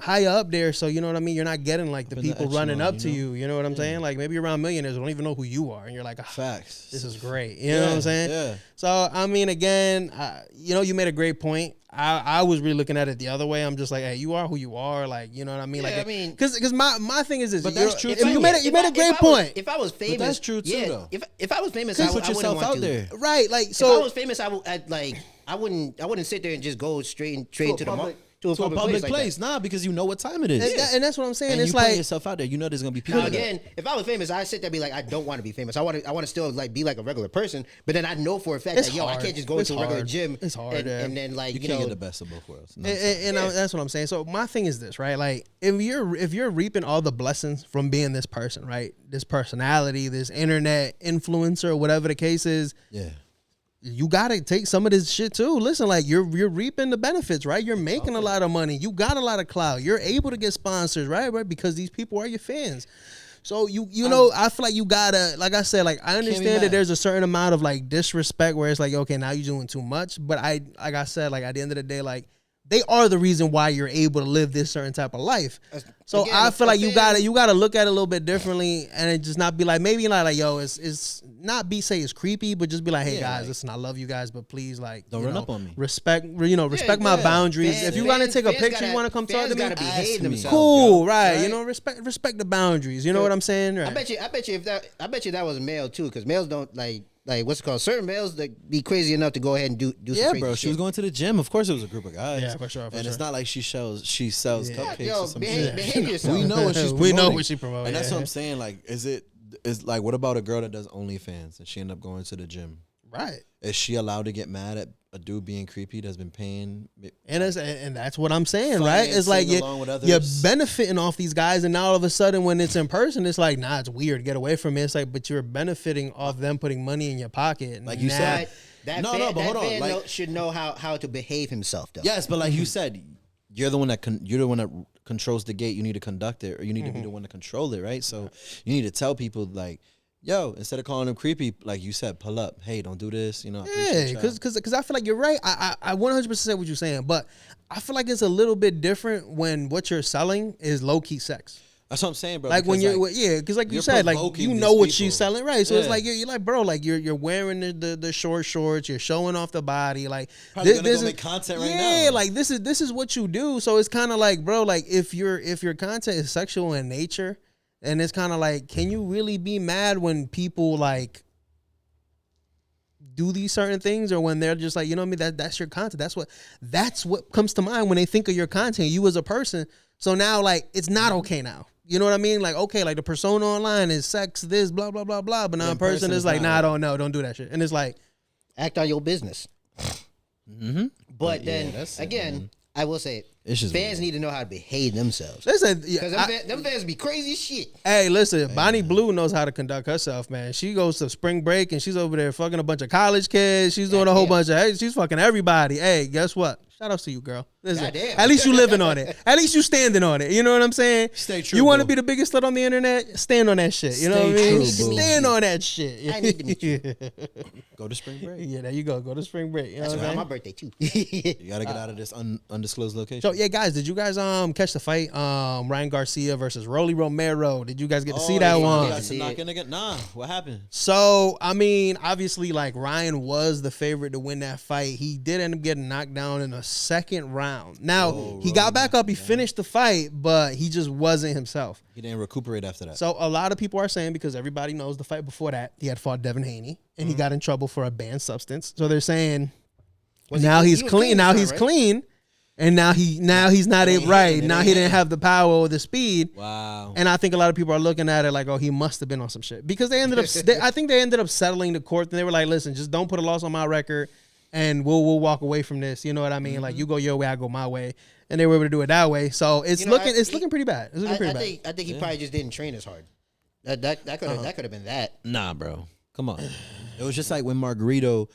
up there, so you know what I mean. You're not getting like the people running up to you. You know what I'm saying? Like maybe around millionaires who don't even know who you are, and you're like, facts. This is great. You know what I'm saying? Yeah. So I mean, again, you know, you made a great point. I was really looking at it the other way. I'm just like, hey, you are who you are. Like, you know what I mean? Yeah, like, I mean, because my thing is this. But that's true. You made a great point. If I was famous, but that's true too, though. If I was famous, You I put wouldn't yourself want out to. there, right? Like, so if I was famous, I wouldn't sit there and just go straight to the mall. To a public place. Nah, because you know what time it is. And that's what I'm saying. And it's you like putting yourself out there. You know there's gonna be people. Now again, if I was famous, I'd sit there and be like, I don't want to be famous. I want to still like be like a regular person. But then I know for a fact that I can't just go into a regular gym. It's hard, and then like you can't get the best of both worlds. No, and that's what I'm saying. So my thing is this, right? Like if you're reaping all the blessings from being this person, right? This personality, this internet influencer, whatever the case is. Yeah. You gotta take some of this shit too. Listen, like you're reaping the benefits, right? You're making a lot of money. You got a lot of clout. You're able to get sponsors, right? Because these people are your fans. So you know, I feel like you gotta, like I said, like I understand that there's a certain amount of like disrespect where it's like, okay, now you're doing too much. But like I said, like at the end of the day, like they are the reason why you're able to live this certain type of life. So again, I feel like you gotta look at it a little bit differently, and it just not be like, maybe not like, yo, it's not say it's creepy, but just be like, hey guys, listen, I love you guys, but please like don't run up on me. Respect my boundaries. If you want to take a picture, you want to come talk to me, behave themselves, cool, right? You know, respect the boundaries. You know what I'm saying? Right. I bet you that was a male too, because males don't like what's it called? Certain males that be crazy enough to go ahead and do some crazy bro. shit. She was going to the gym. Of course, it was a group of guys. Yeah, for sure. And it's not like she sells cupcakes or some shit. Behave yourself. We know what she's promoting. We know what she promoting. And that's what I'm saying. Like, is like, what about a girl that does OnlyFans and she end up going to the gym? Right. Is she allowed to get mad at a dude being creepy that's been paying? And that's what I'm saying, right? It's like you're benefiting off these guys, and now all of a sudden when it's in person, it's like, nah, it's weird. Get away from it. It's like, but you're benefiting off them putting money in your pocket. Like you said. But hold on. Like, should know how to behave himself, though. Yes, but like you said, you're the one that controls the gate. You need to conduct it, or you need to be the one to control it, right? So you need to tell people like, yo, instead of calling them creepy, like you said, pull up. Hey, don't do this. You know. Yeah, because I feel like you're right. I 100% what you're saying, but I feel like it's a little bit different when what you're selling is low key sex. That's what I'm saying, bro. Like when because like you said, like you know what she's selling, right? So it's like you're like, bro, like you're wearing the short shorts, you're showing off the body, like this is make content right now. Yeah, like this is what you do. So it's kind of like, bro, like if your content is sexual in nature. And it's kind of like, can you really be mad when people like do these certain things, or when they're just like, you know what I mean? That's your content. That's what comes to mind when they think of your content, you as a person. So now like it's not okay now. You know what I mean? Like, okay, like the persona online is sex, this, blah, blah, blah, blah. But now in person is like, nah, don't do that shit. And it's like, act on your business. Mm-hmm. But then again, I will say fans need to know how to behave themselves. Listen, because them fans be crazy as shit. Hey, listen, Bonnie Blue knows how to conduct herself, man. She goes to spring break and she's over there fucking a bunch of college kids. She's doing a whole bunch of, she's fucking everybody. Hey, guess what? Shout out to you, girl. Listen, at least you living on it. At least you standing on it. You know what I'm saying? Stay true. You want to be the biggest slut on the internet? Stand on that shit. You know what I mean? Stand on that shit. I need to meet you. Go to spring break. Yeah, there you go. Go to spring break. You know That's what I'm saying? my birthday too. You gotta get out of this undisclosed location. So yeah, guys, did you guys catch the fight? Ryan Garcia versus Rolly Romero. Did you guys get to see that one? Nah, what happened? So I mean, obviously, like Ryan was the favorite to win that fight. He did end up getting knocked down in the second round. Now he got back up. He finished the fight, but he just wasn't himself. He didn't recuperate after that. So a lot of people are saying, because everybody knows the fight before that, he had fought Devin Haney, and he got in trouble for a banned substance. So they're saying now he's clean. Now he's clean. And now he's not right. Now he didn't have the power or the speed. Wow. And I think a lot of people are looking at it like, oh, he must have been on some shit, because they ended up. I think they ended up settling the court, and they were like, listen, just don't put a loss on my record. and we'll walk away from this. You know what I mean? Like you go your way, I go my way, and they were able to do it that way. So it's looking pretty bad. It's looking pretty bad. I think he probably just didn't train as hard. That could have been that. Nah, bro. Come on. It was just like when Margarito,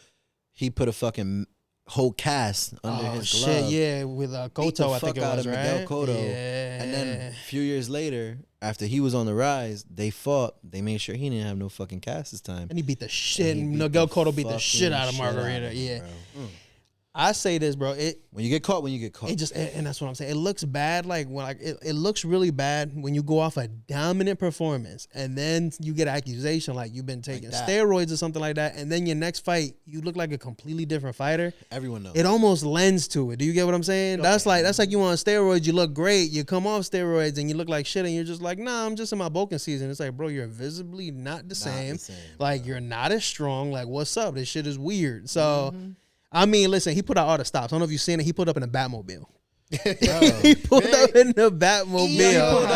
he put a fucking whole cast under his glove. Shit, yeah, with Cotto, I think it was, right? Miguel Cotto. Yeah. And then a few years later, after he was on the rise, they fought. They made sure he didn't have no fucking cast this time. And he beat the shit. Miguel Cotto beat the shit out of Margarito. Yeah. I say this, bro. When you get caught, It just, and that's what I'm saying. It looks bad. Like when it looks really bad when you go off a dominant performance, and then you get accusation like you've been taking steroids or something like that, and then your next fight you look like a completely different fighter. Everyone knows. It almost lends to it. Do you get what I'm saying? Okay. That's like you on steroids. You look great. You come off steroids and you look like shit, and you're just like, nah, I'm just in my bulking season. It's like, bro, you're visibly not the same. Like you're not as strong. Like what's up? This shit is weird. So. I mean, listen, he put out all the stops. I don't know if you've seen it. He put up in a Batmobile. He pulled up in the Batmobile.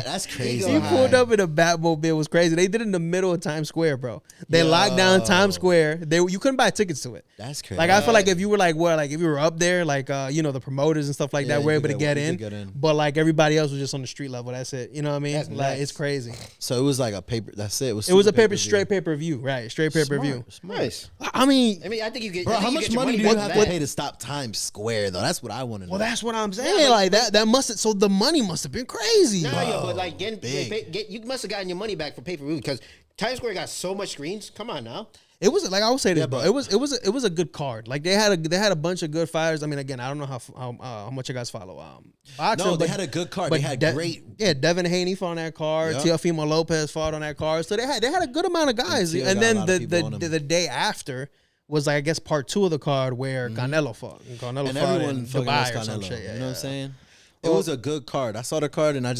That's crazy. He pulled up in a Batmobile. It was crazy. They did it in the middle of Times Square, bro. They locked down Times Square. You couldn't buy tickets to it. That's crazy. Like I feel like if you were if you were up there, like the promoters and stuff like that were able to get in. But like everybody else was just on the street level. That's it. You know what I mean? That's like it's crazy. So it was like a paper. That's it. It was a straight pay per view, right? Straight pay per view. Nice. I mean, I think you get. Bro, how much money do you have to pay to stop Times Square though? That's what I want to know. Well, that's what I'm saying. Like so the money must have been crazy. No, but like you must have gotten your money back for pay per view because Times Square got so much screens. Come on now. It was like I will say this, bro. It was a good card. Like they had a bunch of good fighters. I mean, again, I don't know how much you guys follow boxing. No, they had a good card. They had great. Yeah, Devin Haney fought on that card. Teofimo Lopez fought on that card. So they had a good amount of guys. And then the day after was like I guess part 2 of the card where Canelo fought. Canelo and fought everyone in Dubai or some shit. You know what I'm saying? It was a good card. I saw the card and I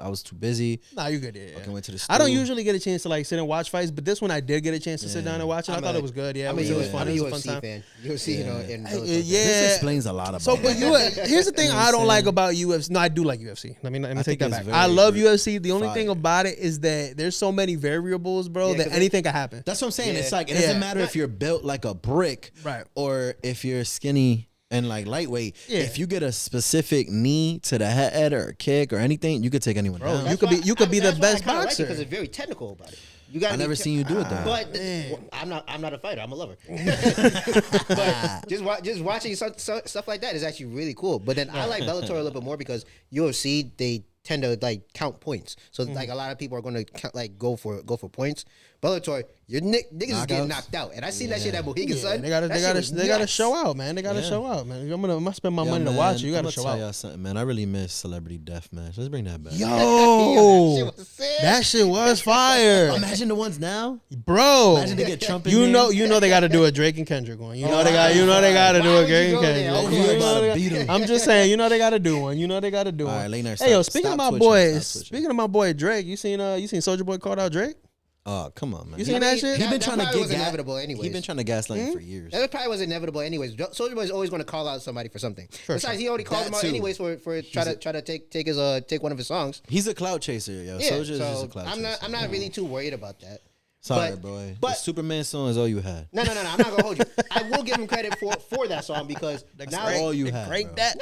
was too busy. Nah, you good. Yeah. Went to the store. I don't usually get a chance to like sit and watch fights, but this one I did get a chance to sit down and watch it. I thought it was good. Yeah, it was fun. I'm a UFC fan. UFC, This explains a lot about. So, but here's the thing I don't like about UFC. No, I do like UFC. Let me take that back. I love UFC. The only thing about it is that there's so many variables, bro, that anything can happen. That's what I'm saying. It's like it doesn't matter if you're built like a brick, right, or if you're skinny and like lightweight. If you get a specific knee to the head or a kick or anything, you could take anyone down. You could be the best boxer because it's very technical about it. I never seen you do it though. But I'm not a fighter. I'm a lover. But just watching stuff like that is actually really cool. But then I like Bellator a little bit more because UFC they tend to like count points. So like a lot of people are going to like go for points. Bellator, your niggas is getting knocked out, and I seen that shit at Mohegan Sun. They gotta show out, man. They gotta show out, man. I'm gonna spend my money to watch it. You gotta show out. Y'all something, man. I really miss Celebrity Deathmatch. Let's bring that back. Yo, that shit was fire. Imagine the ones now, bro. Imagine they get Trump. You know they gotta do a Drake and Kendrick one. You know they gotta do a Drake and Kendrick. I'm just saying, they gotta do one. They gotta do one. Hey, yo, speaking of my boy Drake, you seen Soulja Boy called out Drake? Oh, come on, man. You seen that shit? He been trying to get inevitable anyways. He been trying to gaslight for years. That probably was inevitable anyways. Soulja Boy is always going to call out somebody for something. Besides, he already called him out anyways for try to take one of his songs. He's a clout chaser, yo. Yeah, Soulja is just a clout chaser. I'm not really too worried about that. Sorry, boy. But the Superman song is all you had. No. I'm not gonna hold you. I will give him credit for that song because now all you had. Crank that.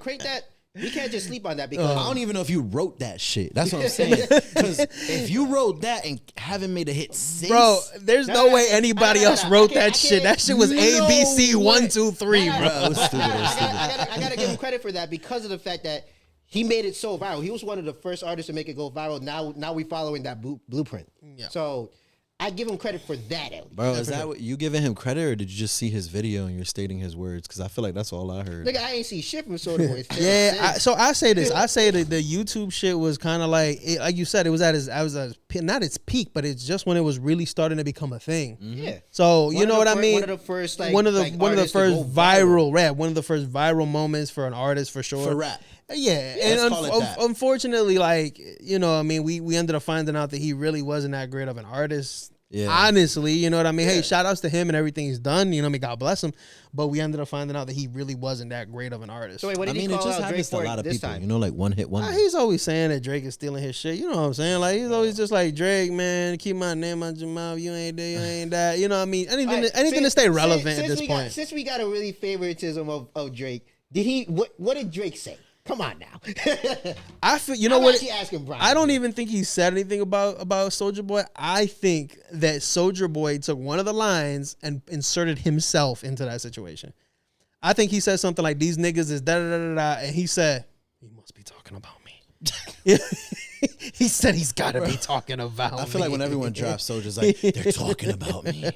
Crank that. We can't just sleep on that because I don't even know if you wrote that shit. That's what I'm saying. Because if you wrote that and haven't made a hit since, bro, there's no way anybody else wrote that shit. That shit was ABC 1, 2, 3, bro. It was stupid. I gotta give him credit for that because of the fact that he made it so viral. He was one of the first artists to make it go viral. Now we following that blueprint. Yeah. So I give him credit for that. Bro, is that what you giving him credit, or did you just see his video and you're stating his words? Because I feel like that's all I heard. Nigga, I ain't see shit from Soulja Boy. So I say this. I say that the YouTube shit was kind of like you said, it was at not its peak, but it's just when it was really starting to become a thing. Mm-hmm. Yeah. So you know what I mean? One of the first one of the first viral moments for an artist for sure. For rap. Yeah, and unfortunately, like I mean, we ended up finding out that he really wasn't that great of an artist. Honestly, you know what I mean? Hey, shout outs to him and everything he's done. You know what I mean? God bless him. But we ended up finding out that he really wasn't that great of an artist. So wait, what did he call out Drake for a lot of people, time? you know, like one hit wonder. He's always saying that Drake is stealing his shit. You know what I'm saying? Like, he's always just like, Drake, man, keep my name out your mouth. You ain't there, you ain't that. You know what I mean? Anything to stay relevant at this point. Since we got a really favoritism of Drake, what did Drake say? Come on now. I feel I don't even think he said anything about Soulja Boy. I think that Soulja Boy took one of the lines and inserted himself into that situation. I think he said something like, "These niggas is da da da da da," and he said, "He must be talking about me." He said he's got to be talking about me. I feel like when everyone drops Soulja's like, they're talking about me.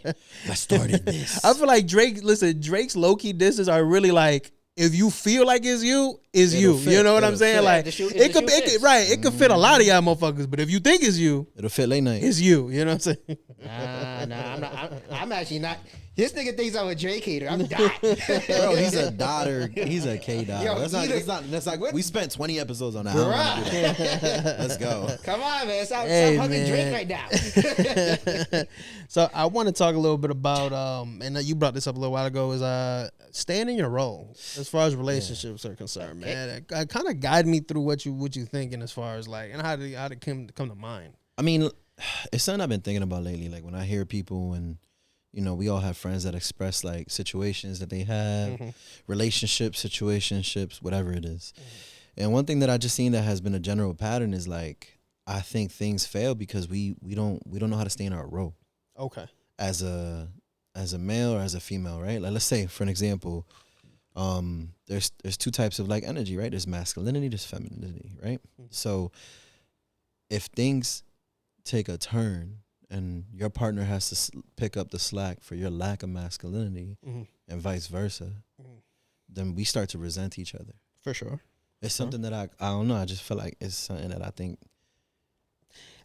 I started this. I feel like Drake's low-key disses are really like, if you feel like it's you, it's you. Fit. You know what I'm saying? Like it could fit a lot of y'all motherfuckers, but if you think it's you, it'll fit late night. It's you. You know what I'm saying? Nah, I'm actually not. This nigga thinks I'm a Drake hater. I'm not. Bro, he's a daughter. He's a K daughter. Yo, that's not. We spent 20 episodes on that. Let's go. Come on, man. Stop hugging Drake right now. So I want to talk a little bit about, and you brought this up a little while ago, is staying in your role as far as relationships are concerned, man. It kind of guide me through what you thinking as far as like, and how did it come to mind? I mean, it's something I've been thinking about lately. Like when I hear people and, you know, we all have friends that express like situations that they have, relationships, situationships, whatever it is. And one thing that I just seen that has been a general pattern is like, I think things fail because we don't know how to stay in our role. Okay. As a male or as a female, right? Like let's say, for an example, there's two types of like energy, right? There's masculinity, there's femininity, right? So if things take a turn and your partner has to pick up the slack for your lack of masculinity and vice versa, then we start to resent each other. For sure. It's something that I don't know. I just feel like it's something that I think.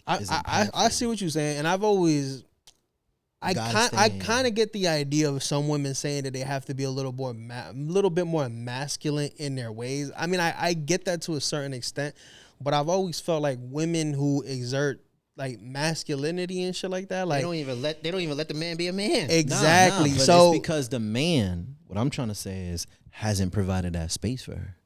I see what you're saying, and I've always. I kind of get the idea of some women saying that they have to be a little bit more masculine in their ways. I mean, I get that to a certain extent, but I've always felt like women who exert like masculinity and shit like that, like they don't even let the man be a man. Exactly. But so it's because the man, what I'm trying to say is, hasn't provided that space for her.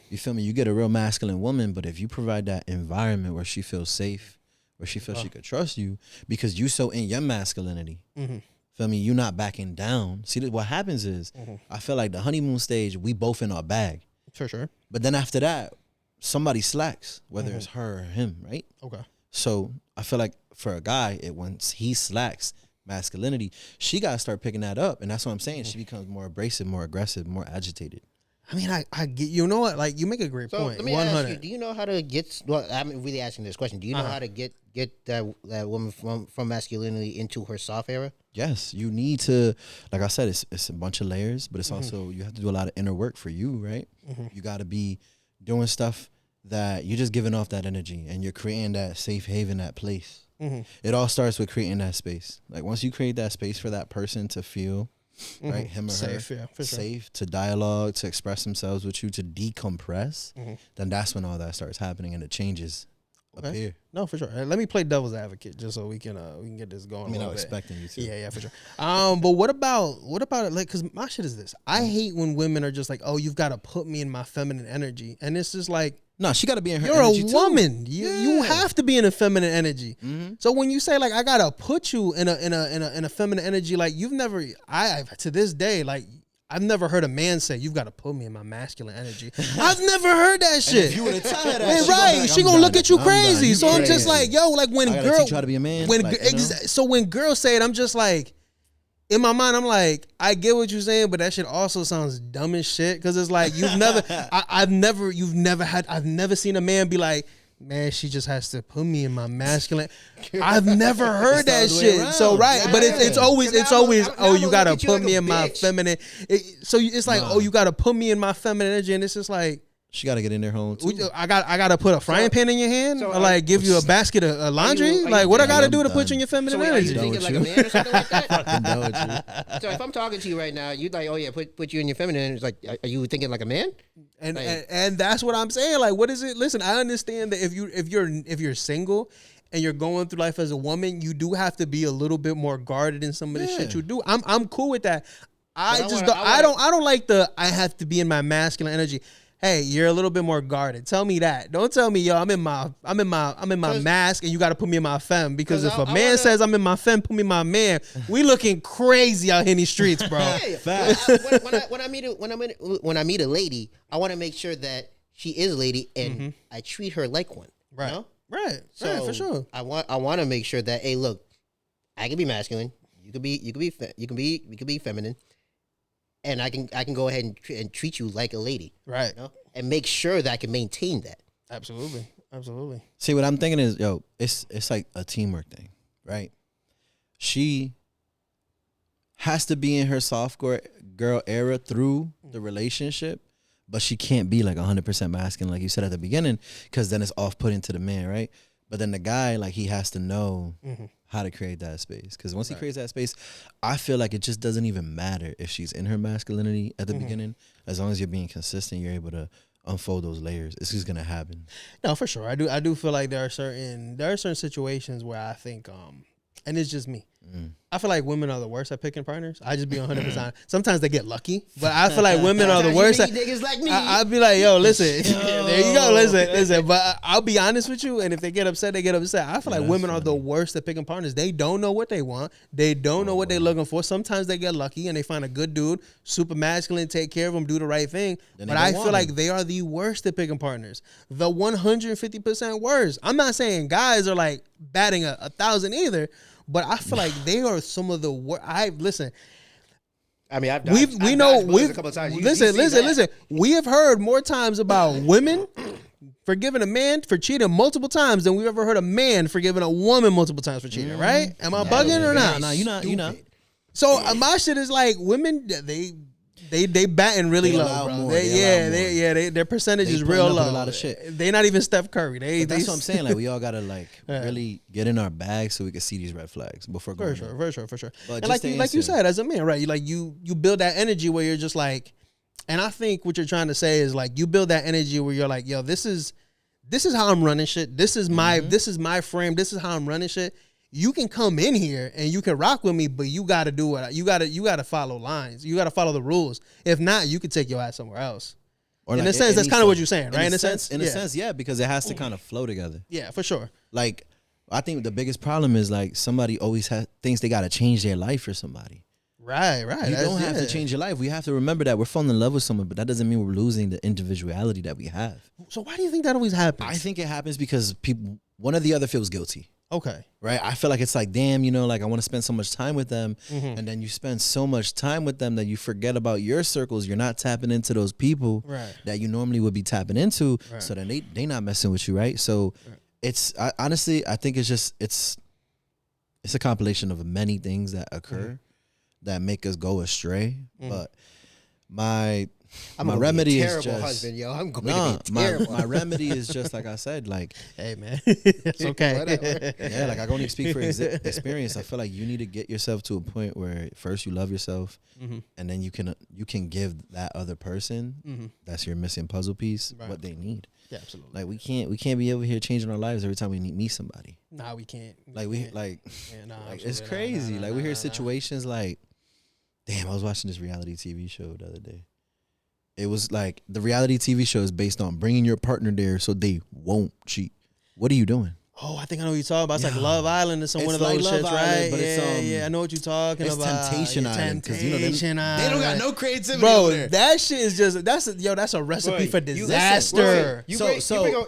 You feel me? You get a real masculine woman, but if you provide that environment where she feels safe, where she feels she could trust you, because you so in your masculinity, feel me? You not backing down. See, what happens is, I feel like the honeymoon stage, we both in our bag. For sure. But then after that, somebody slacks, whether it's her or him, right? Okay. So I feel like for a guy, once he slacks masculinity, she got to start picking that up. And that's what I'm saying. She becomes more abrasive, more aggressive, more agitated. I mean, I get, you know what? Like, you make a great point. Let me ask you, do you know how to get, well, I'm really asking this question. Do you know how to get that woman from masculinity into her soft era? Yes, you need to, like I said, it's a bunch of layers, but it's also, you have to do a lot of inner work for you, right? You got to be doing stuff that you're just giving off that energy and you're creating that safe haven, that place. It all starts with creating that space. Like once you create that space for that person to feel, right, him or safe, her, yeah, for sure. safe to dialogue, to express themselves with you, to decompress, then that's when all that starts happening and the changes appear. No, for sure. Let me play devil's advocate just so we can get this going. I mean, I was expecting you to. Yeah, for sure. But what about it? Like, because my shit is this. I hate when women are just like, oh, you've got to put me in my feminine energy, and it's just like, no, she got to be in her you're energy a too. woman. You have to be in a feminine energy. So when you say like, I gotta put you in a feminine energy, like you've never, to this day, like I've never heard a man say, you've got to put me in my masculine energy. I've never heard that shit. If you would have told her that, right? She gonna look at you crazy. So I'm just like, yo, like when girls try to be a man. So when girls say it, I'm just like, in my mind, I'm like, I get what you're saying, but that shit also sounds dumb as shit. Cause it's like I've never seen a man be like, man, she just has to put me in my masculine. I've never heard that shit. So but it's always oh, you gotta put me in my feminine. So it's like, oh, you gotta put me in my feminine energy, and it's just like, she got to get in there home too. I got to put a frying pan in your hand, or like give you a basket of laundry. Like, what I got to do to put you in your feminine energy? Are you thinking like a man or something like that? So if I'm talking to you right now, you'd like, oh yeah, put you in your feminine energy. Like, are you thinking like a man? And that's what I'm saying. Like, what is it? Listen, I understand that if you're single, and you're going through life as a woman, you do have to be a little bit more guarded in some of the shit you do. I'm cool with that. I don't like I have to be in my masculine energy. Hey, you're a little bit more guarded. Tell me that. Don't tell me, yo, I'm in my mask and you got to put me in my femme, because if a man says I'm in my femme, put me in my man, we looking crazy out here in these streets, bro. When I meet a lady, I want to make sure that she is a lady and I treat her like one. Right. You know? Right. So right, for sure. I want to make sure that, hey, look, I can be masculine. You can be feminine. And I can go ahead and treat you like a lady, right? You know? And make sure that I can maintain that. Absolutely. See, what I'm thinking is, yo, it's like a teamwork thing, right? She has to be in her soft girl era through the relationship, but she can't be like 100% masculine, like you said at the beginning, because then it's off-putting to the man, right? But then the guy, like, he has to know how to create that space. Because once he creates that space, I feel like it just doesn't even matter if she's in her masculinity at the beginning. As long as you're being consistent, you're able to unfold those layers. It's just gonna happen. No, for sure. I do feel like there are certain situations where I think and it's just me. I feel like women are the worst at picking partners. I just be 100%. Sometimes they get lucky, but I feel like women are the worst. Niggas like me. I'd be like, yo, listen, there you go, listen. But I'll be honest with you, and if they get upset, they get upset. I feel like women are the worst at picking partners. They don't know what they want. They don't know what they're looking for. Sometimes they get lucky and they find a good dude, super masculine, take care of them, do the right thing. But I feel like they are the worst at picking partners. The 150% worst. I'm not saying guys are like batting 1,000 either. But I feel like they are some of the worst. Listen. I mean, I've a couple of times. Listen. We have heard more times about women forgiving a man for cheating multiple times than we've ever heard a man forgiving a woman multiple times for cheating. Right? Am I bugging or not? No, you're not. So my shit is like women. They batting really low, bro. Their percentage is real low. A lot of shit. They not even Steph Curry. That's what I'm saying. Like, we all gotta like really get in our bag so we can see these red flags before going. For sure. But and like you said, as a man, right? You build that energy where you're just like, and I think what you're trying to say is like you build that energy where you're like, yo, this is how I'm running shit. This is my frame. This is how I'm running shit. You can come in here and you can rock with me, but you got to do what you got to follow lines. You got to follow the rules. If not, you could take your ass somewhere else. Or in a sense, that's kind of what you're saying, right? In a sense, yeah, because it has to kind of flow together. Yeah, for sure. Like, I think the biggest problem is like somebody always thinks they got to change their life for somebody. Right. You don't have to change your life. We have to remember that we're falling in love with someone, but that doesn't mean we're losing the individuality that we have. So why do you think that always happens? I think it happens because one or the other feels guilty. Okay. Right? I feel like it's like, damn, like I want to spend so much time with them. And then you spend so much time with them that you forget about your circles. You're not tapping into those people that you normally would be tapping into. Right. So then they not messing with you, right? So honestly, I think it's a compilation of many things that occur that make us go astray. But my remedy is just husband, yo. I'm going to be terrible. My remedy is just like I said, like, hey man, it's okay. Yeah, like I can only speak for experience. I feel like you need to get yourself to a point where first you love yourself, and then you can give that other person that's your missing puzzle piece what they need. Yeah, absolutely. Like we can't be over here changing our lives every time we meet somebody. Nah, we can't. It's crazy. Like we hear situations like, damn, I was watching this reality TV show the other day. It was like the reality TV show is based on bringing your partner there so they won't cheat. What are you doing? Oh, I think I know what you're talking about. It's like Love Island or some one of those shits, right? But I know what you're talking about. Temptation Island. Temptation Island. They don't got no creativity, bro. Over there. That shit is just that's a recipe for disaster. You bring your girl.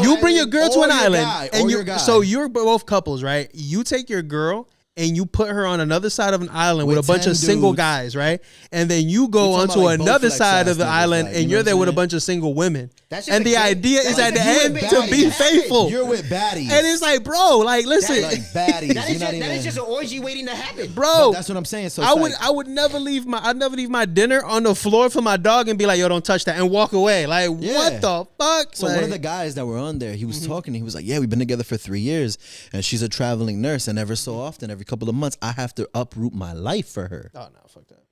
You bring your girl to an island, and so you're both couples, right? You take your girl and you put her on another side of an island with a bunch of single guys, right? And then you go onto another side of the island and you're there with a bunch of single women. And the idea is at the end to be faithful. You're with baddies. And it's like, bro, like, listen. Like baddies. That is just an orgy waiting to happen. Bro. That's what I'm saying. So I would never leave my dinner on the floor for my dog and be like, yo, don't touch that, and walk away. Like, what the fuck? So one of the guys that were on there, he was talking, he was like, yeah, we've been together for 3 years, and she's a traveling nurse, and every so often, every couple of months, I have to uproot my life for her. Oh, no, fuck that.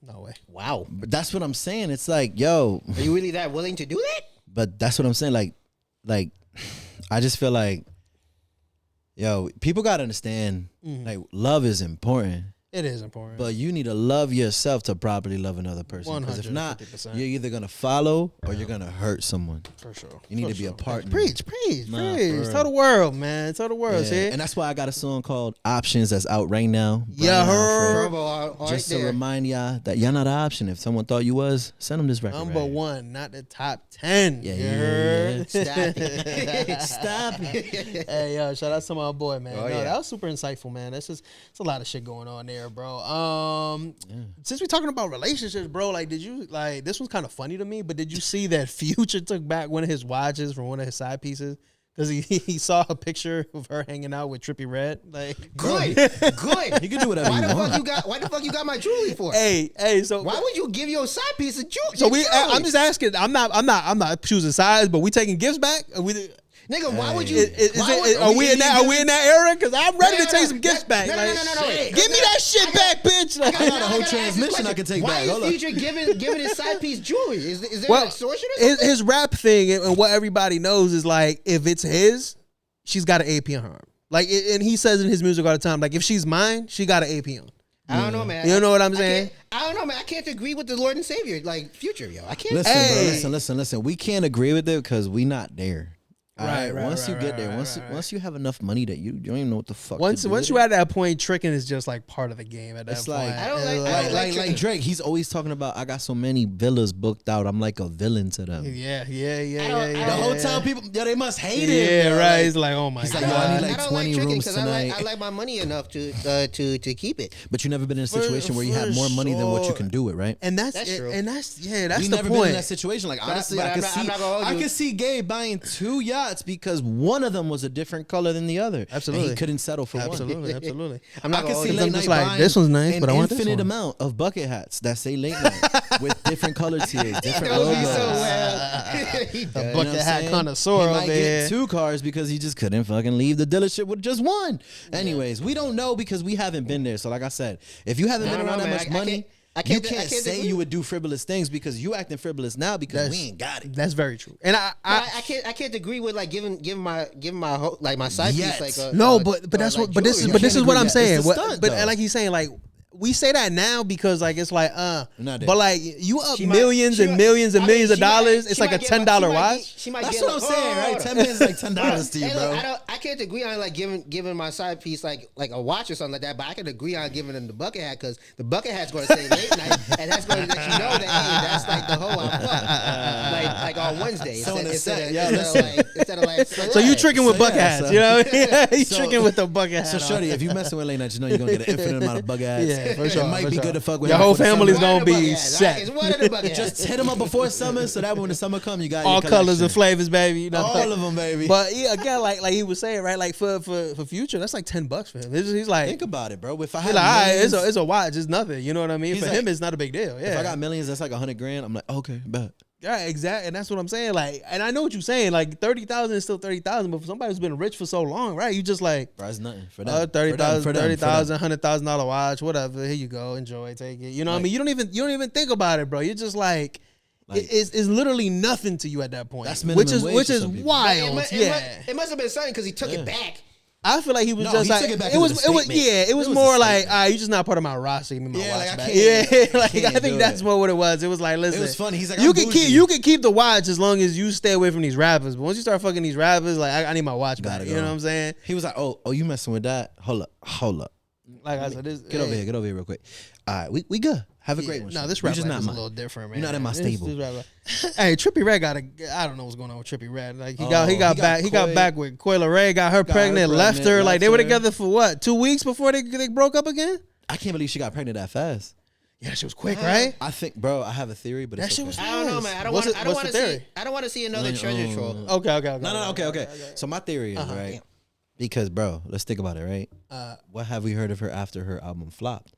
No way. Wow. But that's what I'm saying. It's like, yo. Are you really that willing to do that? But that's what I'm saying. Like, I just feel like, yo, people gotta understand, like, love is important. It is important. But you need to love yourself to properly love another person. Because if not, 150%. you're either gonna follow or you're gonna hurt someone. For sure. You need to be a partner. Preach. Tell the world, man. Tell the world, see? And that's why I got a song called Options that's out right now. Yeah, heard. Just to remind y'all that y'all not an option. If someone thought you was, send them this record. Number one, not the top 10. Yeah. Stop it. Stop it. Hey, yo, shout out to my boy, man. Oh, yeah. That was super insightful, man. It's a lot of shit going on there, bro. Since we're talking about relationships, bro, like, did you, like, this was kind of funny to me, but did you see that Future took back one of his watches from one of his side pieces? Because he saw a picture of her hanging out with Trippie Redd. Like, good. You can do whatever you want. Why the fuck you got my jewelry for? Hey, so why would you give your side piece of jewelry? So I'm just asking. I'm not choosing sides, but we taking gifts back. Nigga, why would you? Are we in that era? Because I'm ready to take some gifts back. No. Give me that shit back, bitch. I got a whole transmission I can take back. Why is Future giving his side piece jewelry? Is there an extortion or something? His rap thing and what everybody knows is like, if it's his, she's got an AP on her arm. Like, and he says in his music all the time, like, if she's mine, she got an AP on. I don't know, man. You know what I'm saying? I don't know, man. I can't agree with the Lord and Savior, like Future, yo. I can't. Listen. We can't agree with it because we not there. Right. Once you get there, once you have enough money that you don't even know what the fuck. Once you at that point, tricking is just like part of the game. At that it's point, like I don't like Drake. He's always talking about, I got so many villas booked out. I'm like a villain to them. Yeah. The whole time people, they must hate him. Yeah, bro. right. Like, He's like, oh my he's god. like, yo, I need like I don't 20 like rooms tricking tonight. I like my money enough to keep it. But you never been in a situation where you had more money than what you can do with, right? And that's true. And that's we the never point. been in that situation. Like, honestly, I can see Gabe buying 2 yachts because one of them was a different color than the other. Absolutely. And he couldn't settle for one. Absolutely. I'm not I can see gonna late I'm night just like, buying this one's nice, an but I want this infinite one. amount of bucket hats that say late night with different color tiers, different knows logos. me so well. He does. You know Bucket what I'm hat saying? connoisseur He might over get here. 2 cars because he just couldn't fucking leave the dealership with just one. Anyways, we don't know because we haven't been there. So like I said, if you haven't been around that much money, you can't say you would do frivolous things because you acting frivolous now because we ain't got it. That's very true. And I can't agree with like giving my like my side piece like a, no, but that's like what. But jewelry. this is what I'm It's saying. the stunt, But though. like he's saying, like, we say that now because like it's like Not there. but like you up She might- millions she and might- millions and I mean, millions of she might- dollars. she It's like a might get, $10 she might watch. get- she might That's get, what I'm saying, right? 10 minutes is like $10 to you, Hey, bro. look, I can't agree on like giving my side piece like a watch or something like that, but I can agree on giving them the bucket hat because the bucket hat's going to say late night, and that's going to let you know that hey, that's like the hoe I'm fucked, like on Wednesday instead of like. So you tricking with So, bucket yeah, hats, so- you know? You So- tricking with the bucket hat. So, on. shorty, if you messing with late night, you know you're gonna get an infinite amount of bucket hats. Yeah, for sure, It might for be sure. good to fuck with Your him whole before the family's summer. gonna be set. It's one of the bucket hats. Just hit them up before summer, so that when the summer comes, you got All your colors and collection. flavors, baby. You know, All of them, baby. But yeah, again, like he was saying, right? Like for Future, that's like $10 for him. He's like, Think about it, bro. If I he's had like, all right, millions, it's a watch, it's nothing. You know what I mean? He's For like, him, it's not a big deal. Yeah, if I got millions, that's like $100 grand. I'm like, okay, bet. yeah, exactly. And that's what I'm saying. Like, and I know what you're saying. Like 30,000 is still 30,000, but for somebody who's been rich for so long, right? You just like, Bro, it's nothing for them. $30,000, $30,000, $100,000 watch, whatever. Here you go, enjoy, take it. You know what I mean? You don't even think about it, bro. You're just like it's literally nothing to you at that point. That's minimum wage which for is some people. wild. It must have been something because he took it back. I feel like he was No, just he like took it back it as was. a It was statement. yeah. It was It was more a like, statement. you're just not part of my roster. Give me my Yeah, watch like, I back. can't- Yeah, like I can't think do that's it. more what it was. It was like, listen, It was funny. He's like, you I'm can bougie. keep the watch as long as you stay away from these rappers. But once you start fucking these rappers, like I need my watch back. Gotta You go. know what I'm saying? He was like, oh, you messing with that? Hold up. Like I said, this, Get over here real quick. All right, we good. Have a great one. No, this You rap just life not is a mine. little different, man. You're not in my This- stable. this rap life- Hey, Trippie Redd I don't know what's going on with Trippie Redd. Like he Oh, got he got back with Coyle Ray, got her pregnant, left her. Like they were together for what? 2 weeks before they broke up again? I can't believe she got pregnant that fast. Yeah, she was quick, right? I think, bro, I have a theory, but That it's shit okay. was I don't know, man. I don't What's want. it- I don't what's want the to theory? see. I don't want to see another treasure troll. Okay. No, okay. So my theory is, right? Because, bro, let's think about it, right? What have we heard of her after her album flopped?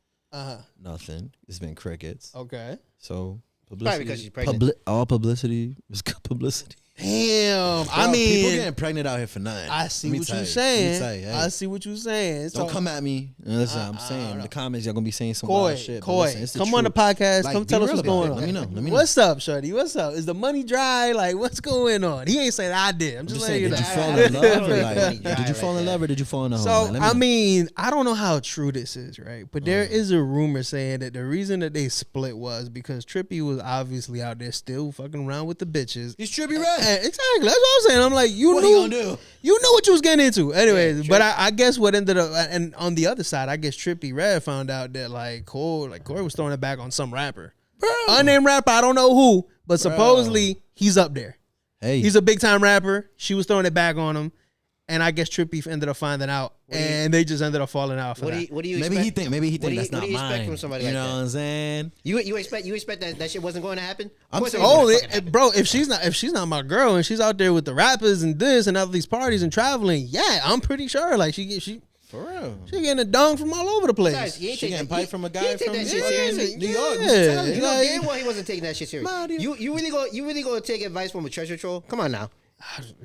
Nothing. It's been crickets. Okay. So Probably publicity, because she's pregnant. all publicity is good publicity. Damn. Bro, I mean, people getting pregnant out here for nothing. I see what you're saying. Hey, I see what you're saying. don't come at me. Listen, I'm saying in the comments y'all gonna be saying some Coy, wild shit. come on the podcast. Like, come tell us what's going on. Let me know. What's up, shorty? What's up? Is the money dry? Like, what's going on? He ain't saying I did. I'm just saying. Did you fall in love? Did you fall in love or did you fall in a hole? So I mean, I don't know how true this is, right? But there is a rumor saying that the reason that they split was because Trippie was obviously out there still fucking around with the bitches. He's Trippie Redd. Exactly. That's what I'm saying. I'm like, you what knew. He gonna do? You knew what you was getting into. Anyways, Yeah, but I guess what ended up, and on the other side, I guess Trippie Redd found out that like Corey was throwing it back on some rapper. Bro. Unnamed rapper, I don't know who, but supposedly he's up there. Hey. He's a big time rapper. She was throwing it back on him. And I guess Trippie ended up finding out, and they just ended up falling out for that. What do you maybe expect? Maybe he think that's not mine. What do you expect from somebody like that? You know what I'm saying? You expect that shit wasn't going to happen? I'm saying, bro, if she's not my girl and she's out there with the rappers and this and all these parties and traveling, yeah, I'm pretty sure like she for real. She getting a dong from all over the place. Besides, She getting piped from a guy from New York. Yeah. You know damn well he wasn't taking that shit serious. You really gonna take advice from a treasure troll? Come on now.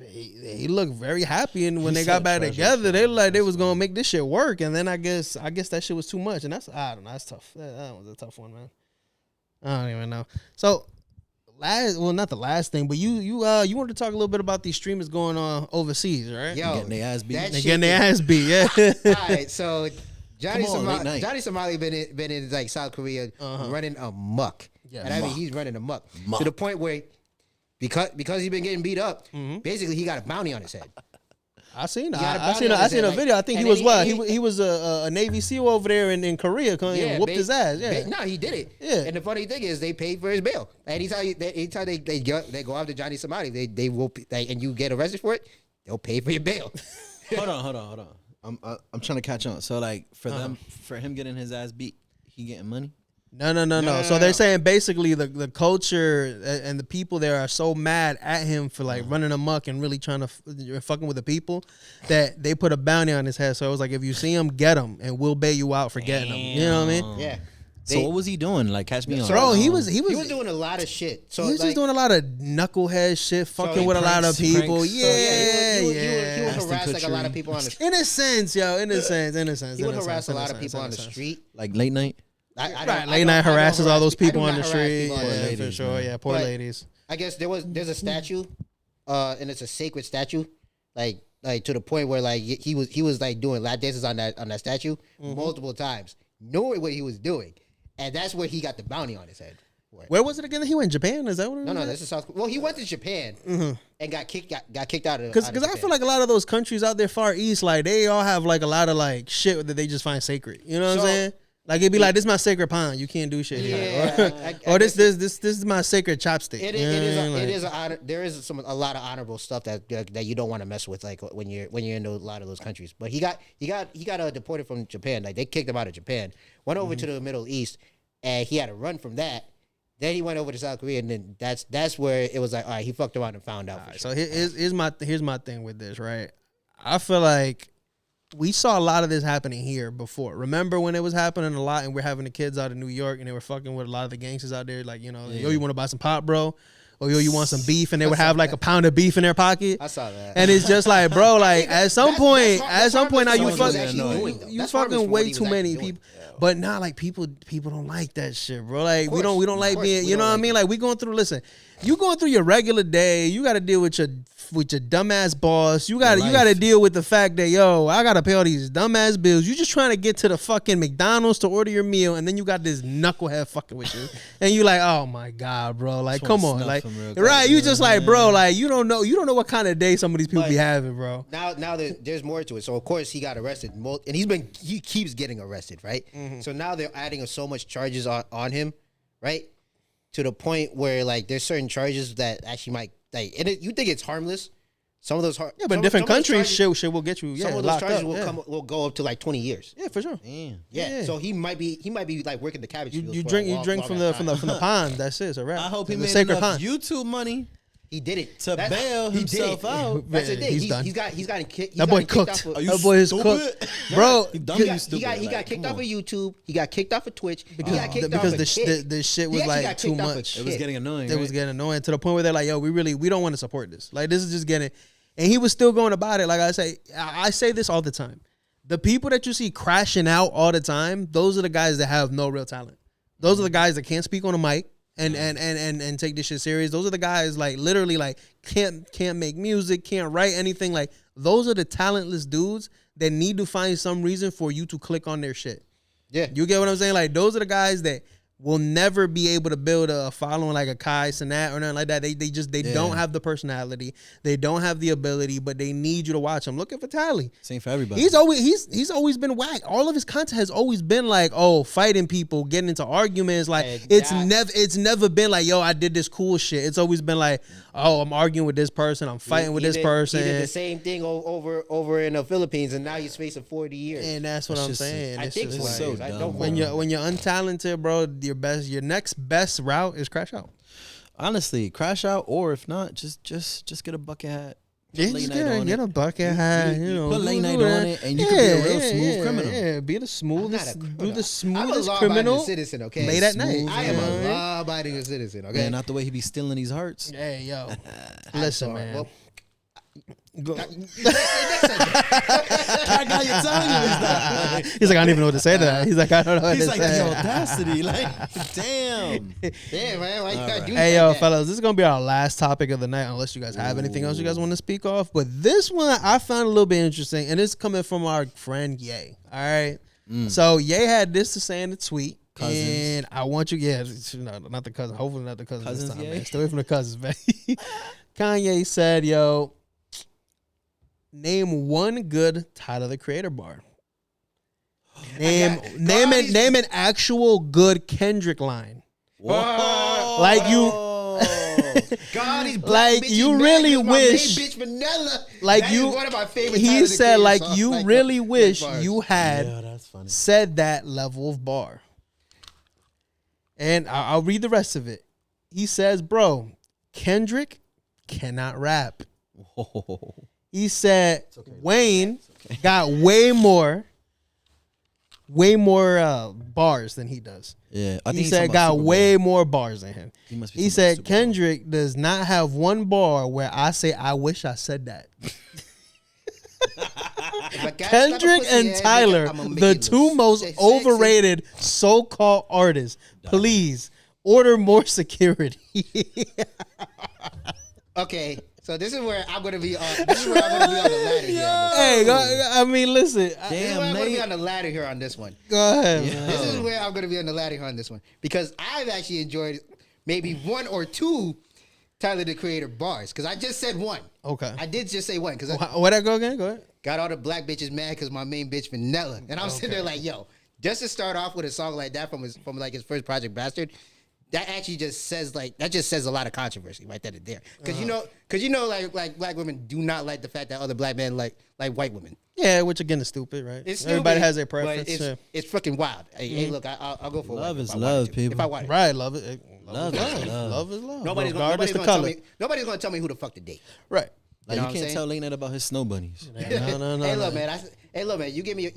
He looked very happy, and when they got back together, they looked like they was gonna make this shit work. And then I guess that shit was too much, and I don't know. That's tough. That was a tough one, man. I don't even know. So not the last thing, but you wanted to talk a little bit about these streamers going on overseas, right? Yo, getting their ass beat. They getting their ass beat, yeah. All right, so Johnny Somali been in like South Korea running amok. Yeah, and I mean he's running amok to the point where because he's been getting beat up, basically he got a bounty on his head. I seen a video. I think he was he was a Navy SEAL over there in Korea, and whooped his ass. Yeah, no, he did it. Yeah, and the funny thing is they paid for his bail. Anytime they go after Johnny Somali, they will and you get arrested for it, they'll pay for your bail. Hold on. I'm trying to catch on. So like for him getting his ass beat, he getting money? No. So they're saying basically the culture and the people there are so mad at him for like running amok and really trying to fucking with the people that they put a bounty on his head. So it was like, if you see him, get him, and we'll bail you out for getting him. You know what I mean? Yeah. So what was he doing? Like, catch me on. Bro, he was doing a lot of shit. So he was just doing a lot of knucklehead shit, fucking with a lot of people. Pranks. He would harass like a lot of people on the street. In a sense, yo. In a sense. He would harass a lot of people on the street. Like late night? Late night harasses all those people on the street. Yeah, for sure. Yeah, poor ladies. I guess there's a statue, and it's a sacred statue, like to the point where like he was like doing lap dances on that statue multiple times, knowing what he was doing, and that's where he got the bounty on his head. Where was it again? He went to Japan. Is that what it was? No, this is South. Well, he went to Japan and got kicked out of. Because I feel like a lot of those countries out there far east, like they all have like a lot of like shit that they just find sacred. You know what I'm saying? Like it'd be like, this is my sacred pond. You can't do shit here. Or this is my sacred chopstick. It is an honor. There is a lot of honorable stuff that you don't want to mess with, like when you're in a lot of those countries. But he got deported from Japan. Like they kicked him out of Japan. Went over to the Middle East, and he had to run from that. Then he went over to South Korea, and then that's where it was like, all right, he fucked around and found out. So here's my thing with this, right? I feel like we saw a lot of this happening here before. Remember when it was happening a lot, and we're having the kids out in New York, and they were fucking with a lot of the gangsters out there, like, yo, you want to buy some pot, bro? Or yo, you want some beef? And they would have like a pound of beef in their pocket. I saw that. And it's just like, bro, like at some point now you fucking way too many people. But not like people don't like that shit, bro. Like we don't like being, you know what I mean? Like we going through. Listen, you going through your regular day. You got to deal with your dumbass boss. You got to deal with the fact that I got to pay all these dumbass bills. You just trying to get to the fucking McDonald's to order your meal, and then you got this knucklehead fucking with you, and you like, oh my god, bro, like come on, like right? You just like, bro, like you don't know what kind of day some of these people be having, bro. Now there's more to it. So of course he got arrested, and he keeps getting arrested, right? So now they're adding so much charges on him, right? To the point where like there's certain charges that actually might like, and you think it's harmless. Some of those but in different countries, shit will get you. Some of those charges will go up to like 20 years. Yeah, for sure. Yeah. So he might be like working the cabbage fields. You drink from the pond. That's it. It's a wrap. I hope he made enough YouTube money. He did it to bail himself out. That's the thing. He's done. He's gotten kicked. That boy cooked. That boy is cooked, bro. He got kicked off of YouTube. He got kicked off of Twitch. Because the shit was like too much. It was getting annoying. It was getting annoying to the point where they're like, "Yo, we don't want to support this. Like, this is just getting." And he was still going about it. Like I say this all the time. The people that you see crashing out all the time, those are the guys that have no real talent. Those are the guys that can't speak on a mic and take this shit serious. Those are the guys like literally like can't make music, can't write anything. Like those are the talentless dudes that need to find some reason for you to click on their shit. Yeah. You get what I'm saying? Like those are the guys that will never be able to build a following like a Kai Cenat or nothing like that. They don't have the personality. They don't have the ability, but they need you to watch them. Look at Vitaly. Same for everybody. He's always been whack. All of his content has always been like, oh, fighting people, getting into arguments. Like it's never been like, yo, I did this cool shit. It's always been like, oh, I'm arguing with this person. I'm fighting with this person. He did the same thing over in the Philippines, and now he's facing 40 years. And that's what I'm saying. I think so. When you're untalented, bro, your next best route is crash out. Honestly, crash out, or if not, just get a bucket hat. Yeah, get a bucket hat. You know, put late night on it, and you can be a real smooth criminal. Yeah, be the smoothest. Do the smoothest I'm a criminal. Citizen, okay. Late at night. I am a law-abiding citizen, okay. Yeah, not the way he be stealing these hearts. Hey, yo, listen, man. Well, go. I got you telling you this now. He's like, I don't even know what to say to that. He's like, I don't know what to say. He's like, the audacity. Like, damn. Damn, man. Why you gotta do Hey, yo, like fellas, this is going to be our last topic of the night, unless you guys have anything else you guys want to speak off. But this one I found a little bit interesting, and it's coming from our friend Ye. All right? So Ye had this to say in the tweet. Cousins. And I want you, no, not the cousin. Hopefully not the cousin this time, man. Stay away from the cousins, man. Kanye said, yo, name one good Tyler the Creator bar. Name an actual good Kendrick line. Whoa. Like you, God, these like you really wish, bitch Vanilla. Like that you, is one of my favorite he said, like songs. you like really wish bars. you had said that level of bar. And I'll read the rest of it. He says, bro, Kendrick cannot rap. Whoa. He said Wayne got way more bars than he does. Yeah, I think he said got way more bars than him. He said Kendrick does not have one bar where I say I wish I said that. Kendrick and Tyler, the two most overrated so-called artists, please order more security. Okay. So this is where I'm gonna be on. This is where I'm gonna be on the ladder here. Hey, I mean, listen. I'm gonna be on the ladder here on this one. Go ahead. Yeah. This is where I'm gonna be on the ladder here on this one because I've actually enjoyed maybe one or two Tyler the Creator bars because I just said one. Okay. I did just say one because where'd I go again? Go ahead. Got all the black bitches mad because my main bitch Vanilla, and I'm sitting there like, yo, just to start off with a song like that from his first project, Bastard. That actually just says a lot of controversy right then and there. Because you know, like black women do not like the fact that other black men like white women. Yeah, which again is stupid, right? It's Everybody stupid, has their preference. It's fucking wild. Hey, look, I'll go for love is love, people. If I want it. Right, love it. Love is love. Love is love. Nobody's gonna tell me who the fuck to date. Right. Like you can't tell Late Night about his snow bunnies. No. Hey, look, man. You give me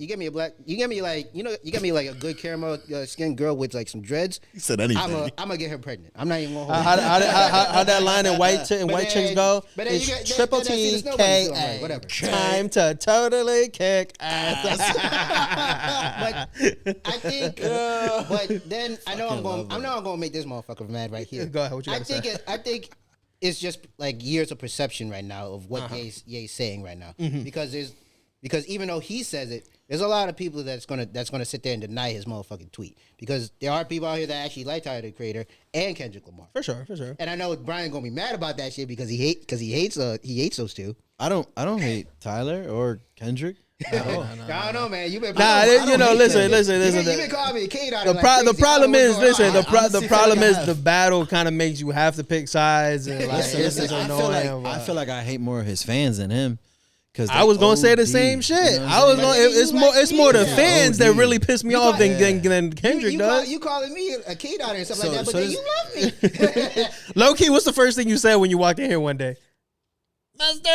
like a good caramel skinned girl with like some dreads. He said anything. I'm gonna get her pregnant. I'm not even gonna hold. How that line in white chicks go? But it's triple T K A. Whatever. Time to totally kick ass. But I think. But then I know I'm gonna make this motherfucker mad right here. Go ahead. What you gotta say? I think it's just like years of perception right now of what Ye's saying right now because even though he says it, there's a lot of people that's gonna sit there and deny his motherfucking tweet because there are people out here that actually like Tyler the Creator and Kendrick Lamar for sure. And I know Brian gonna be mad about that shit because he hates those two. I don't hate Tyler or Kendrick. I don't know, man. You been listen. You've been calling me a kid out the problem is, listen. The problem is the battle kind of makes you have to pick sides and like listen, I feel like I hate more of his fans than him. Because I was gonna say the same shit. You know I was gonna. It's more the fans that really piss me off than Kendrick does. You calling me a kid out and stuff like that, but then you love me. Low key, what's the first thing you said when you walked in here one day? Master,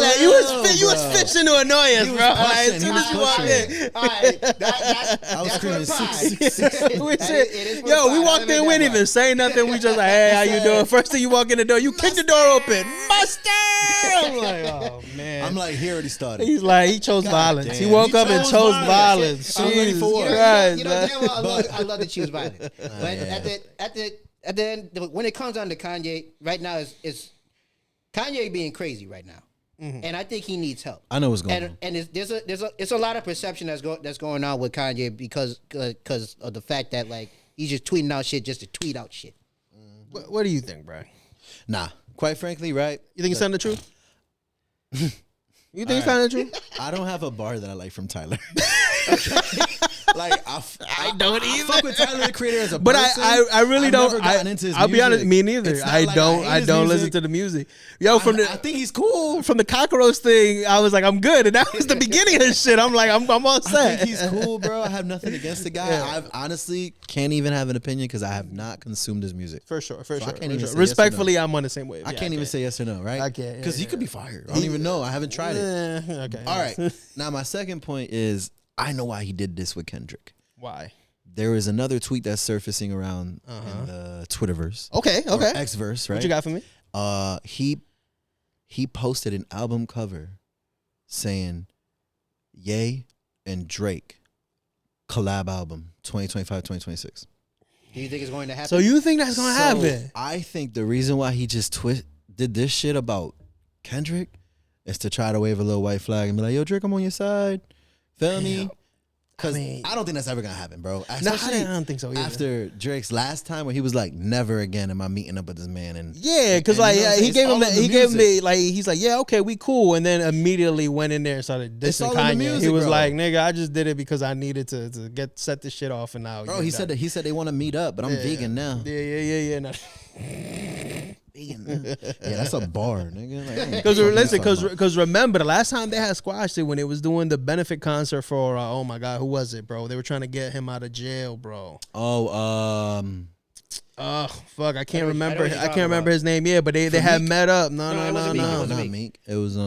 like, you was fishing to annoy us, bro. Like, as soon as you walked in, I was screaming 666. Yo, we walked in, we didn't even say nothing. We just like, hey, how you doing? First thing you walk in the door, you kick the door open, Master. I'm like, oh man. I'm like, he already started. He's like, he chose violence. Damn. He woke up and chose violence. I'm ready for war. You know damn well I love to choose violence. But at the end, when it comes on to Kanye, right now it's Kanye being crazy right now, and I think he needs help. I know what's going on, and it's a lot of perception that's going on with Kanye because of the fact that like he's just tweeting out shit just to tweet out shit. What do you think, bro? Nah, quite frankly, right? You think he's telling the truth? You think he's telling the truth? I don't have a bar that I like from Tyler. Like I don't either. I fuck with Tyler the Creator as a but person. I really don't. I'll be honest, me neither. I don't listen to the music. Yo, I think he's cool. From the cockroach thing, I was like, I'm good, and that was the beginning of shit. I'm like, I'm all set. I think he's cool, bro. I have nothing against the guy. I honestly can't even have an opinion because I have not consumed his music. For sure. Respectfully, I'm on the same wave. I can't even say yes or no, right? I can't because he could be fired. I don't even know. I haven't tried it. Okay. All right. Now my second point is I know why he did this with Kendrick. Why? There is another tweet that's surfacing around in the Twitterverse. Okay. Xverse, right? What you got for me? He posted an album cover saying Ye and Drake collab album 2025-2026. Do you think it's going to happen? So you think that's going to happen? I think the reason why he just did this shit about Kendrick is to try to wave a little white flag and be like, yo, Drake, I'm on your side. Feel me? Because I don't think that's ever going to happen, bro. Especially, I don't think so either. After Drake's last time where he was like, never again am I meeting up with this man. And yeah, because like he gave him like, he's like, yeah, okay, we cool. And then immediately went in there and started dissing Kanye. Music, he was like, nigga, I just did it because I needed to set this shit off. And now, bro, he said they want to meet up, but I'm vegan now. Yeah. No. Yeah, that's a bar, nigga. Because remember the last time they had squashed it when it was doing the benefit concert for oh my god, who was it, bro? They were trying to get him out of jail, bro. Oh, fuck, I can't remember. I can't remember his name. Yeah, but they had met up. No. Not Meek. It was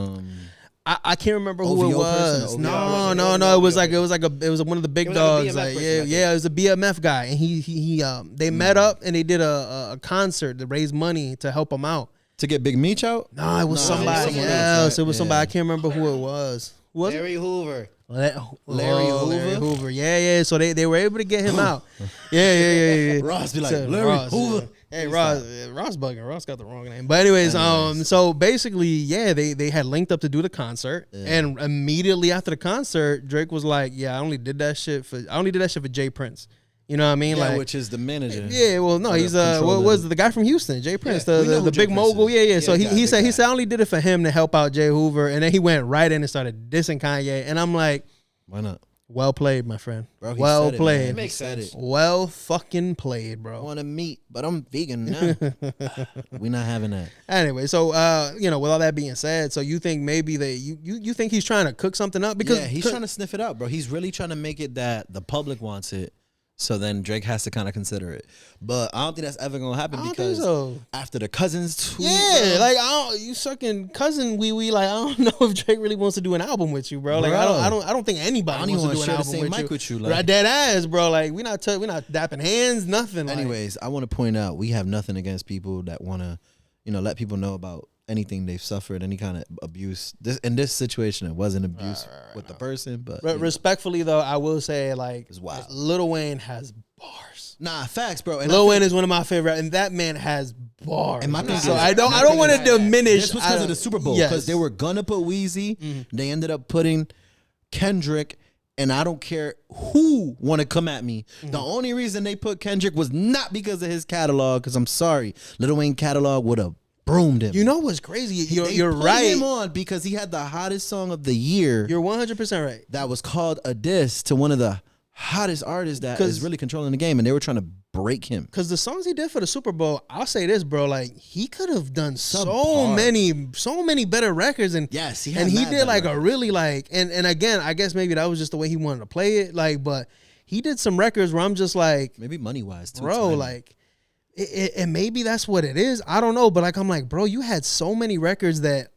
I can't remember who it was. No. It was one of the big dogs. Like it was a BMF guy, and they met up and they did a concert to raise money to help him out. To get Big Meech out? No, it was somebody else. Right? It was somebody. I can't remember who it was. Larry Hoover. Larry Hoover. Yeah. So they were able to get him out. Yeah. Ross be like, Larry Hoover. Hey, Ross bugging. Ross got the wrong name. But anyways, so basically, yeah, they had linked up to do the concert, and immediately after the concert, Drake was like, "Yeah, I only did that shit for Jay Prince." You know what I mean? Yeah, like, which is the manager. Yeah, well, no, he's what was the guy from Houston, Jay Prince, the big mogul. Yeah. So he said I only did it for him to help out Jay Hoover, and then he went right in and started dissing Kanye, and I'm like, why not? Well played, my friend. Well played. It makes sense. Well fucking played, bro. I want to meet, but I'm vegan now. We're not having that. Anyway, so with all that being said, so you think maybe you think he's trying to cook something up because he's trying to sniff it out, bro. He's really trying to make it that the public wants it. So then Drake has to kind of consider it. But I don't think that's ever going to happen because after the Cousins tweet. Yeah, like you sucking cousin wee. Like I don't know if Drake really wants to do an album with you, bro. Like I don't think anybody wants to do an album with you. Like, dead ass, bro. Like we not dapping hands, nothing. Anyways, I want to point out we have nothing against people that want to, let people know about anything they've suffered, any kind of abuse. In this situation, it wasn't abuse with the person, but respectfully though, I will say like it's wild. Lil Wayne has bars. Nah, facts, bro. And Lil Wayne is one of my favorite, and that man has bars. So I don't want to diminish. This was because of the Super Bowl, because they were gonna put Weezy. Mm-hmm. They ended up putting Kendrick. And I don't care who want to come at me. Mm-hmm. The only reason they put Kendrick was not because of his catalog, because I'm sorry, Lil Wayne catalog would have broomed him. You know what's crazy? You're put right. Him on because he had the hottest song of the year. You're 100% right. That was called a diss to one of the hottest artist that is really controlling the game, and they were trying to break him. Because the songs he did for the Super Bowl, I'll say this, bro, like he could have done so many better records, and yes, he did like a really like, and again, I guess maybe that was just the way he wanted to play it, like, but he did some records where I'm just like, maybe money wise too, bro, like, and maybe that's what it is. I don't know, but like I'm like, bro, you had so many records that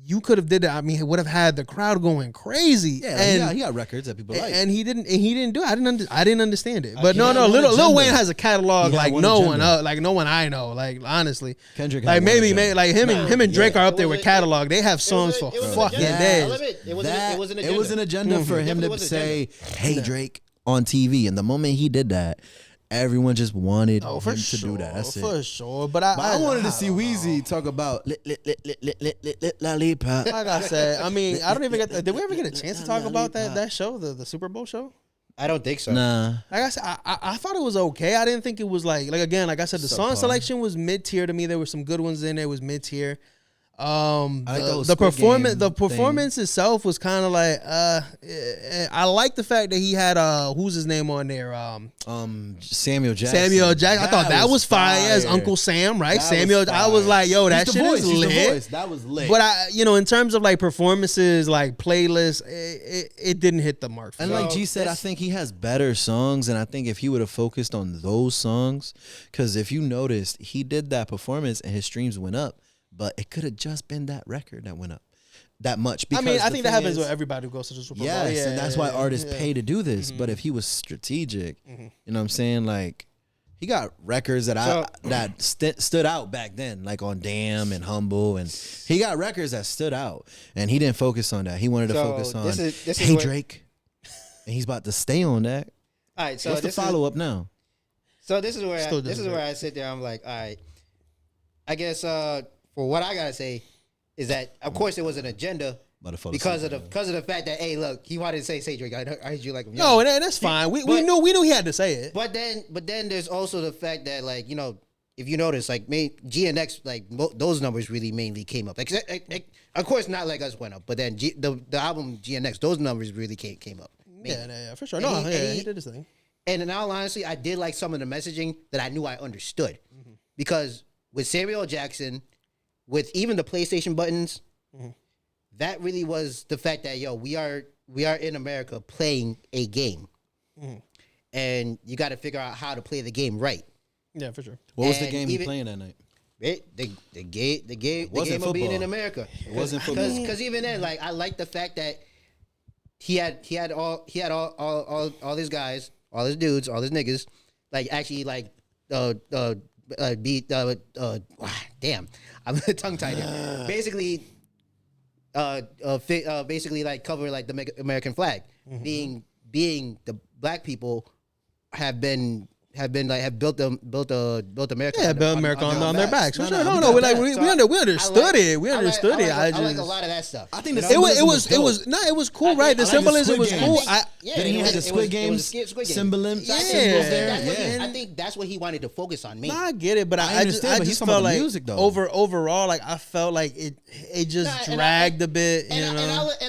you could have did that. I mean, it would have had the crowd going crazy. Yeah, and he got records that people like, and he didn't do it. I didn't understand it. But no, Lil Wayne has a catalog like no one I know. Like honestly, Kendrick, like maybe like him and Drake are up there with catalog. They have songs for fucking days. It was an agenda for him to say, "Hey Drake" on TV, and the moment he did that, everyone just wanted him to do that. That's it. For sure. But I wanted to see Weezy talk about lit lollipop. Like I said, I mean, I don't even get. Did we ever get a chance to talk about that show, the Super Bowl show? I don't think so. Nah. Like I said, I thought it was okay. I didn't think it was like again, like I said, the song selection was mid tier to me. There were some good ones in there. It was mid tier. The performance itself was kind of like I like the fact that he had who's his name on there Samuel Jackson. I thought that was fire as Uncle Sam, right? I was like, yo, that shit is lit. That was lit. But in terms of like performances, like playlists, it didn't hit the mark. And like G said, I think he has better songs, and I think if he would have focused on those songs, because if you noticed, he did that performance and his streams went up. But it could have just been that record that went up that much. Because I think that happens with everybody who goes to the Super Bowl. Yes, and that's why artists pay to do this. Mm-hmm. But if he was strategic, you know what I'm saying? Like, he got records that stood out back then, like on Damn and Humble. And he got records that stood out. And he didn't focus on that. He wanted to focus on, hey, Drake. And he's about to stay on that. All right, so what's the follow-up now? So this is where I sit there. I'm like, all right, I guess... for what I gotta say is that of course it was an agenda because of the fact that hey look he wanted to say Drake I heard you like him. No, that's fine. We knew he had to say it. But then there's also the fact that like if you notice like GNX like those numbers really mainly came up. Like, of course not like us went up, but then the album GNX those numbers really came up. Yeah, for sure. He did his thing. And in all honesty, I did like some of the messaging that I knew I understood because with Samuel Jackson. With even the PlayStation buttons, that really was the fact that we are in America playing a game, and you got to figure out how to play the game right. Yeah, for sure. What was the game he playing that night? The game of being in America. It wasn't football. Because even then, like I like the fact that he had all his guys, all his dudes, all his niggas, like actually like damn. I'm tongue tied here. Basically, basically like cover like the American flag. Being the black people have built America. Yeah, built America on their backs. For sure. No, we understood it. We understood it. I like a lot of that stuff. I think it was cool, right? The symbolism was cool. Then he had the Squid Games symbols there. I think that's what he wanted to focus on. I get it, but I just felt like overall, like I felt like it just dragged a bit. And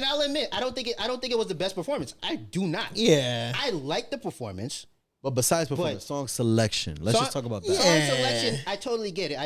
I'll admit, I don't think it was the best performance. I do not. Yeah, I like the performance. But besides performance, song selection. Let's just talk about that. Song selection, I totally get it.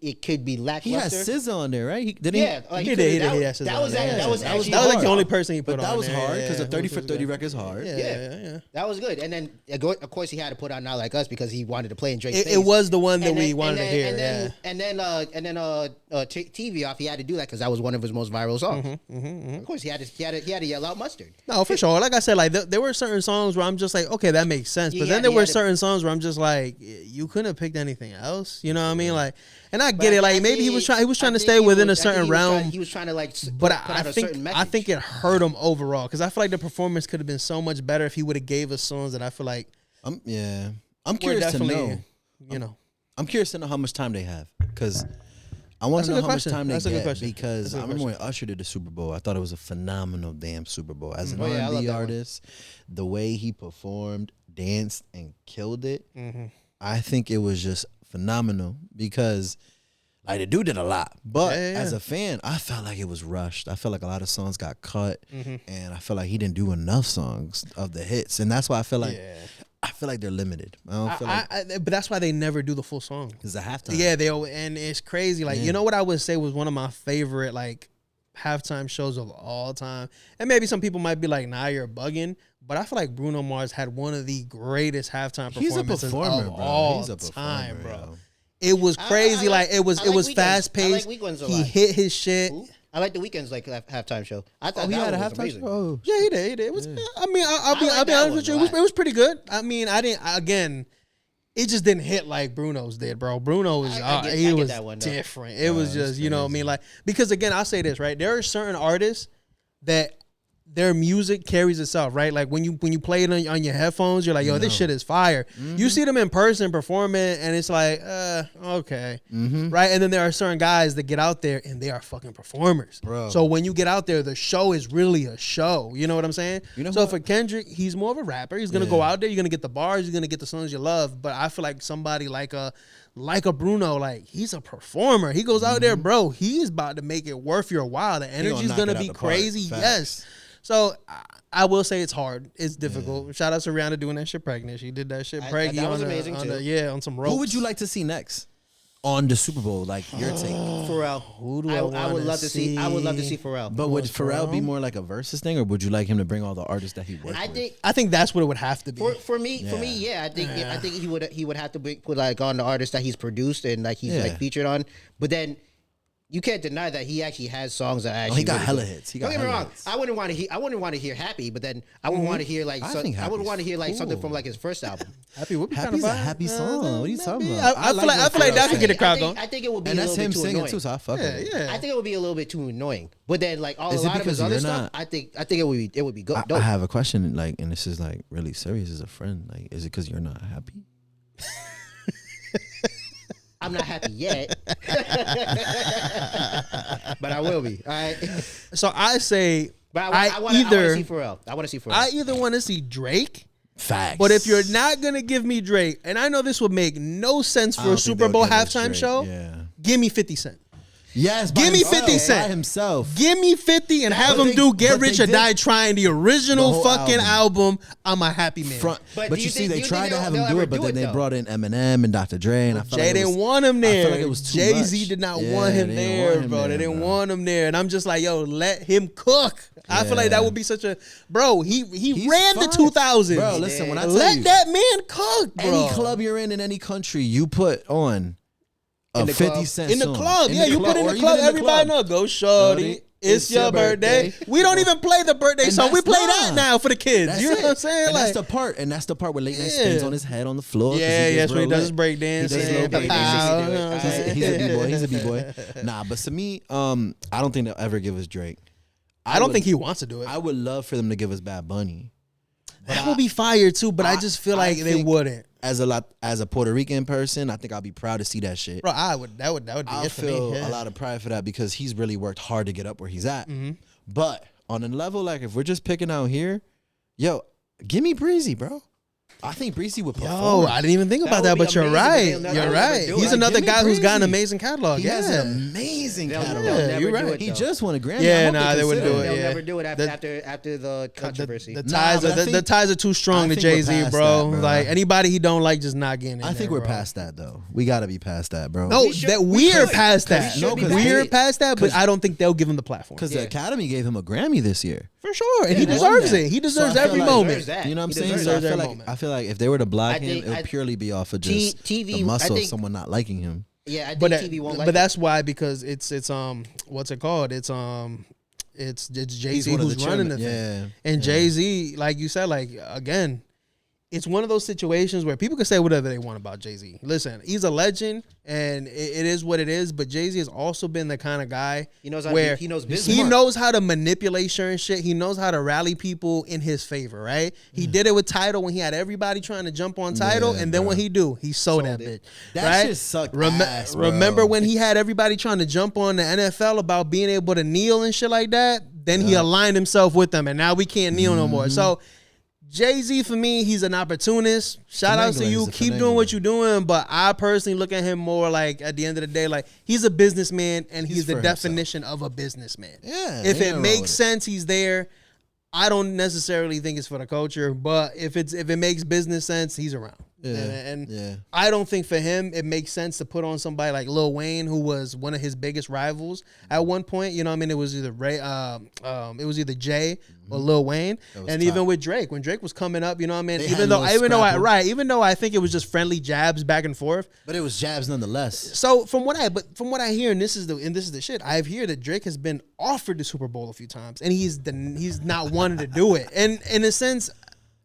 It could be lackluster. He had SZA on there, right? He did. He did. That was like the only person he put on. But that was hard because the 30 for 30 record is hard. Yeah. That was good. And then of course he had to put on Not Like Us because he wanted to play in Drake's face. It was the one that we wanted to hear. And then TV Off. He had to do that because that was one of his most viral songs. Of course he had to yell out Mustard. No, for sure. Like I said, like there were certain songs where I'm just like, okay, that makes sense. But then there were certain songs where I'm just like, you couldn't have picked anything else. You know what I mean? Like, and I get it. Like maybe he was trying to stay within a certain realm. He was trying to like, but I think it hurt him overall because I feel like the performance could have been so much better if he would have gave us songs that I feel like. I'm curious to know. I'm curious to know how much time they have because I want to know how much time they get because I remember when Usher did the Super Bowl. I thought it was a phenomenal damn Super Bowl as an R&B artist. The way he performed, danced, and killed it. I think it was just phenomenal because Like the dude did a lot, but Yeah. as a fan, I felt like it was rushed. I felt like a lot of songs got cut, Mm-hmm. and I felt like he didn't do enough songs of the hits, and that's why I feel like they're limited. I don't feel like but that's why they never do the full song. it's a halftime. Yeah, and it's crazy. Like, you know what I would say was one of my favorite like halftime shows of all time. And maybe some people might be like, "Nah, you're bugging." But I feel like Bruno Mars had one of the greatest halftime performances of all time, bro. Yo. It was crazy. It was fast paced. Weeknd's a He lot. hit his shit. I like the Weeknd's like halftime show. I thought Oh, he that had a one was halftime amazing. show. Oh, Yeah, he did. It was. I mean, I'll I be like that honest one with you. a It lot. was pretty good. I mean, I didn't. Again, it just didn't hit like Bruno's did, bro. Bruno was I get he was that one, though. different. It was just you know what I mean, like because again, I'll say this right. There are certain artists that their music carries itself, right? Like when you play it on your headphones, you're like, yo, this shit is fire. You see them in person performing, and it's like, okay, right? And then there are certain guys that get out there and they are fucking performers, Bro. So when you get out there, the show is really a show. You know what I'm saying? You know so what? for Kendrick, he's more of a rapper. He's gonna go out there. You're gonna get the bars. You're gonna get the songs you love. But I feel like somebody like a Bruno, like he's a performer. He goes out there, bro. He's about to make it worth your while. The energy's knock gonna it out be the park. crazy. Facts. Yes. So I will say it's hard. It's difficult. Shout out to Rihanna doing that shit pregnant. She did that shit pregnant. that was amazing, too. on some ropes. who would you like to see next on the Super Bowl? Like your take. Pharrell. Who do I would wanna love to see. I would love to see see? Pharrell. But would Pharrell be more like a versus thing, or would you like him to bring all the artists that he worked with? I think that's what it would have to be. For me, yeah. I think he would have to put like on the artists that he's produced and like he's like featured on. But then you can't deny that he actually has songs that actually. he got really hella good. hits. He Don't got get me hella wrong. hits. I wouldn't want to hear Happy, but then I would want to hear like I I think would Happy's want to hear like something cool. from like his first album. Happy would be Happy's kinda a fire. happy song. What are you talking about? I feel like that could get a crowd going. I think it would be And a that's little him bit too singing annoying. too, so I fuck with it. Yeah. I think it would be a little bit too annoying. But then like Is it a lot of his because other you're stuff, not- I think it would be good. I have a question, like, and this is like really serious as a friend. Like, is it because you're not happy? I'm not happy yet, but I will be. All right. So I say But I want to see Pharrell. I want to see Pharrell. I either want to see Drake. Facts. But if you're not gonna give me Drake, and I know this would make no sense I for a don't think Super they'll Bowl give us halftime Drake, show, yeah. give me 50 Cent. Yes, Give me 50 Cent. by himself. Give me 50 and have him do Get Rich or Die Trying, the original The whole fucking album. I'm a happy man. But do you you see, think- they do you tried think to have they'll him do ever it, but do then it, they though? brought in Eminem and Dr. Dre, and I felt Jay like didn't want him there. I felt like it was too Jay-Z much. did not Yeah, want him they didn't there, want him bro. They there, didn't bro. want him there. And I'm just like, yo, let him cook. I feel like that would be such a bro. He ran the fine. 2000s. Bro, listen, when I tell let you, that man cook, bro. any club you're in any country, you put on a In the 50 club. Cent in the song. club, yeah, you put in or the even club. Everybody know, go shorty. Shorty, It's your birthday. We don't even play the birthday And song. We that's play that not. now for the kids. That's You know it. what I'm saying? And Like, that's the part where Late Night Yeah. spins on his head on the floor. 'cause yeah, he gets that's when he real does lit. his break dance. He does and little break pow, dances. you know what I'm saying? He's a b-boy. He's a b-boy. Nah, but to me, I don't think they'll ever give us Drake. I don't think he wants to do it. I would love for them to give us Bad Bunny. That would be fire too, but I just feel like they think wouldn't. As a Puerto Rican person, I think I'll be proud to see that shit. Bro, That would be I it for feel me. a lot of pride for that because he's really worked hard to get up where he's at. Mm-hmm. But on a level, like if we're just picking out here, yo, give me Breezy, bro. I think Breezy would perform. Yo, I didn't even think That about would that, be but you're amazing, but right. they'll never You're do right. it. He's Like, another give me guy who's got an Breezy. amazing catalog. He Yeah. has an amazing They'll catalog. never you're do right. it, He though. just won a Grammy. Yeah, I hope nah, they wouldn't consider do it. They'll Yeah. never do it after the controversy. The Nah, ties but I are the think- ties are too strong I to think we're Jay Z, past bro. that, bro. Like anybody he don't like, just not getting. I think we're past that though. We got to be past that, bro. No, we're should. past that. We should be We're past it. past that, but I don't think they'll give him the platform Because the Academy gave him a Grammy this year. for sure, and he He won deserves that. it. He So deserves I feel every like- moment. Deserves that. You know what I'm He saying? deserves So I every feel like moment. if they were to block I him, think- it would I- purely be off of just TV the muscle I of think- someone not liking him. Yeah, I think But TV won't like but it. that's why because it's what's it called? It's Jay He's Z one of who's the running the chairmen. thing. And Jay Z, like you said, like again, it's one of those situations where people can say whatever they want about Jay Z. Listen, he's a legend, and it is what it is. But Jay Z has also been the kind of guy He knows how where he knows business. he knows how to manipulate certain shit. He knows how to rally people in his favor. Right? He did it with Tidal when he had everybody trying to jump on Tidal, Yeah, and then bro. what he do? He sold that bitch. That right? shit sucked ass, bro. Remember when he had everybody trying to jump on the NFL about being able to kneel and shit like that? Then he aligned himself with them, and now we can't kneel no more. So Jay-Z for me, he's an opportunist. Shout out to you. Keep doing what you're doing. But I personally look at him more like at the end of the day, like he's a businessman and he's the definition of a businessman. Yeah. If it makes sense, he's there. I don't necessarily think it's for the culture, but if it makes business sense, he's around. Yeah. And I don't think for him it makes sense to put on somebody like Lil Wayne, who was one of his biggest rivals at one point. You know what I mean? It was either Jay or Lil Wayne. And even with Drake, when Drake was coming up, you know what I mean? Even though I think it was just friendly jabs back and forth. But it was jabs nonetheless. So from what I hear, and this is the shit, I hear that Drake has been offered the Super Bowl a few times and he's not wanting to do it. And in a sense,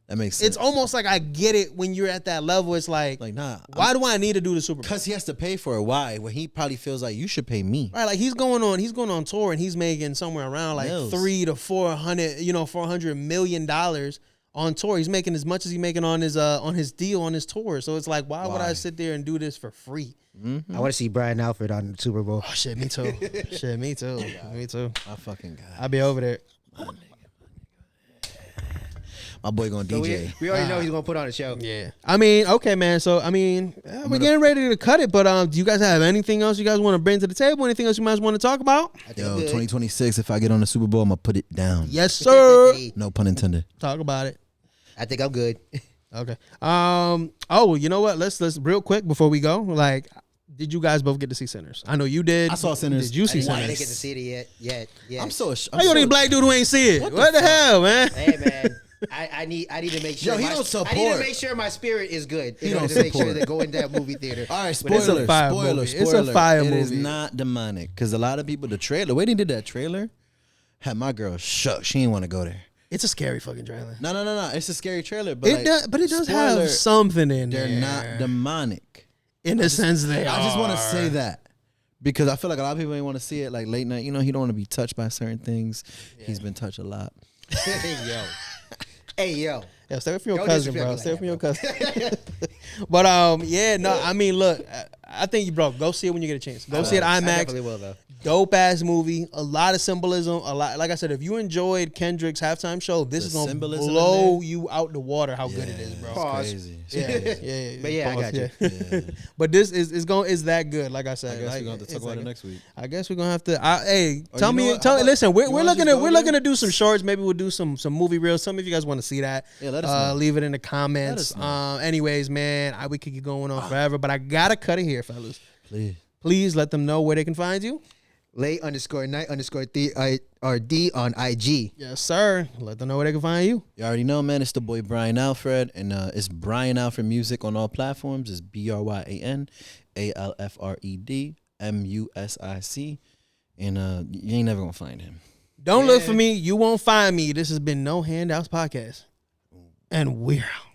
that makes sense. It's almost like I get it when you're at that level. It's like nah. Why do I need to do the Super Bowl? Because he has to pay for it. Why? When he probably feels like you should pay me. Right, like he's going on tour and he's making somewhere around like $300 to $400 million on tour. He's making as much as he's making on his deal on his tour. So it's like, why would I sit there and do this for free? Mm-hmm. I want to see Brian Alford on the Super Bowl. Oh shit, me too. Me too. I fucking got it. I'll be over there. My boy gonna DJ. We already know he's gonna put on a show. Yeah. I mean, okay, man. So I mean, we're getting ready to cut it. But do you guys have anything else you guys want to bring to the table? Anything else you guys want to talk about? Yo, 2026. If I get on the Super Bowl, I'm gonna put it down. Yes, sir. No pun intended. Talk about it. I think I'm good. Okay. Oh, well, you know what? Let's real quick before we go. Like, did you guys both get to see Sinners? I know you did. I saw Sinners. Did you see Sinners? I didn't get to see it yet. I'm so. How you this black dude who ain't see it? What the hell, man? Hey, man. I need to make sure. Yo, he don't support. I need to make sure my spirit is good. He don't to make sure to go in that movie theater. All right, spoiler. It's a fire movie. It is not demonic because a lot of people, the way they did that trailer, had my girl shook. She didn't want to go there. It's a scary fucking trailer. No. It's a scary trailer, but it does have something in there. They're not demonic in the sense they are. I just want to say that because I feel like a lot of people ain't want to see it like late night. You know, he don't want to be touched by certain things. Yeah. He's been touched a lot. Hey, yo. Yeah, stay with your cousin, bro. Stay with your cousin. But, I mean, look, I think, bro, go see it when you get a chance. Go see it IMAX. I definitely will, though. Dope-ass movie. A lot of symbolism. A lot. Like I said, if you enjoyed Kendrick's halftime show, this is going to blow you out the water how good it is, bro. Crazy. Yeah. But yeah, I got you. Yeah. But this is that good, like I said. I guess we're going to have to talk about it next week. I guess we're going to have to. Listen, we're looking to do some shorts. Maybe we'll do some movie reels. Some of you guys want to see that. Yeah, let us know. Leave it in the comments. Anyways, man, we could keep going on forever, but I got to cut it here, fellas. Please let them know where they can find you. Late_night_3RD on IG. Yes, sir. Let them know where they can find you. You already know, man. It's the boy Brian Alfred, and it's Brian Alfred Music on all platforms. It's BRYANALFRED MUSIC, and you ain't never gonna find him. Don't look for me. You won't find me. This has been No Handouts Podcast, and we're out.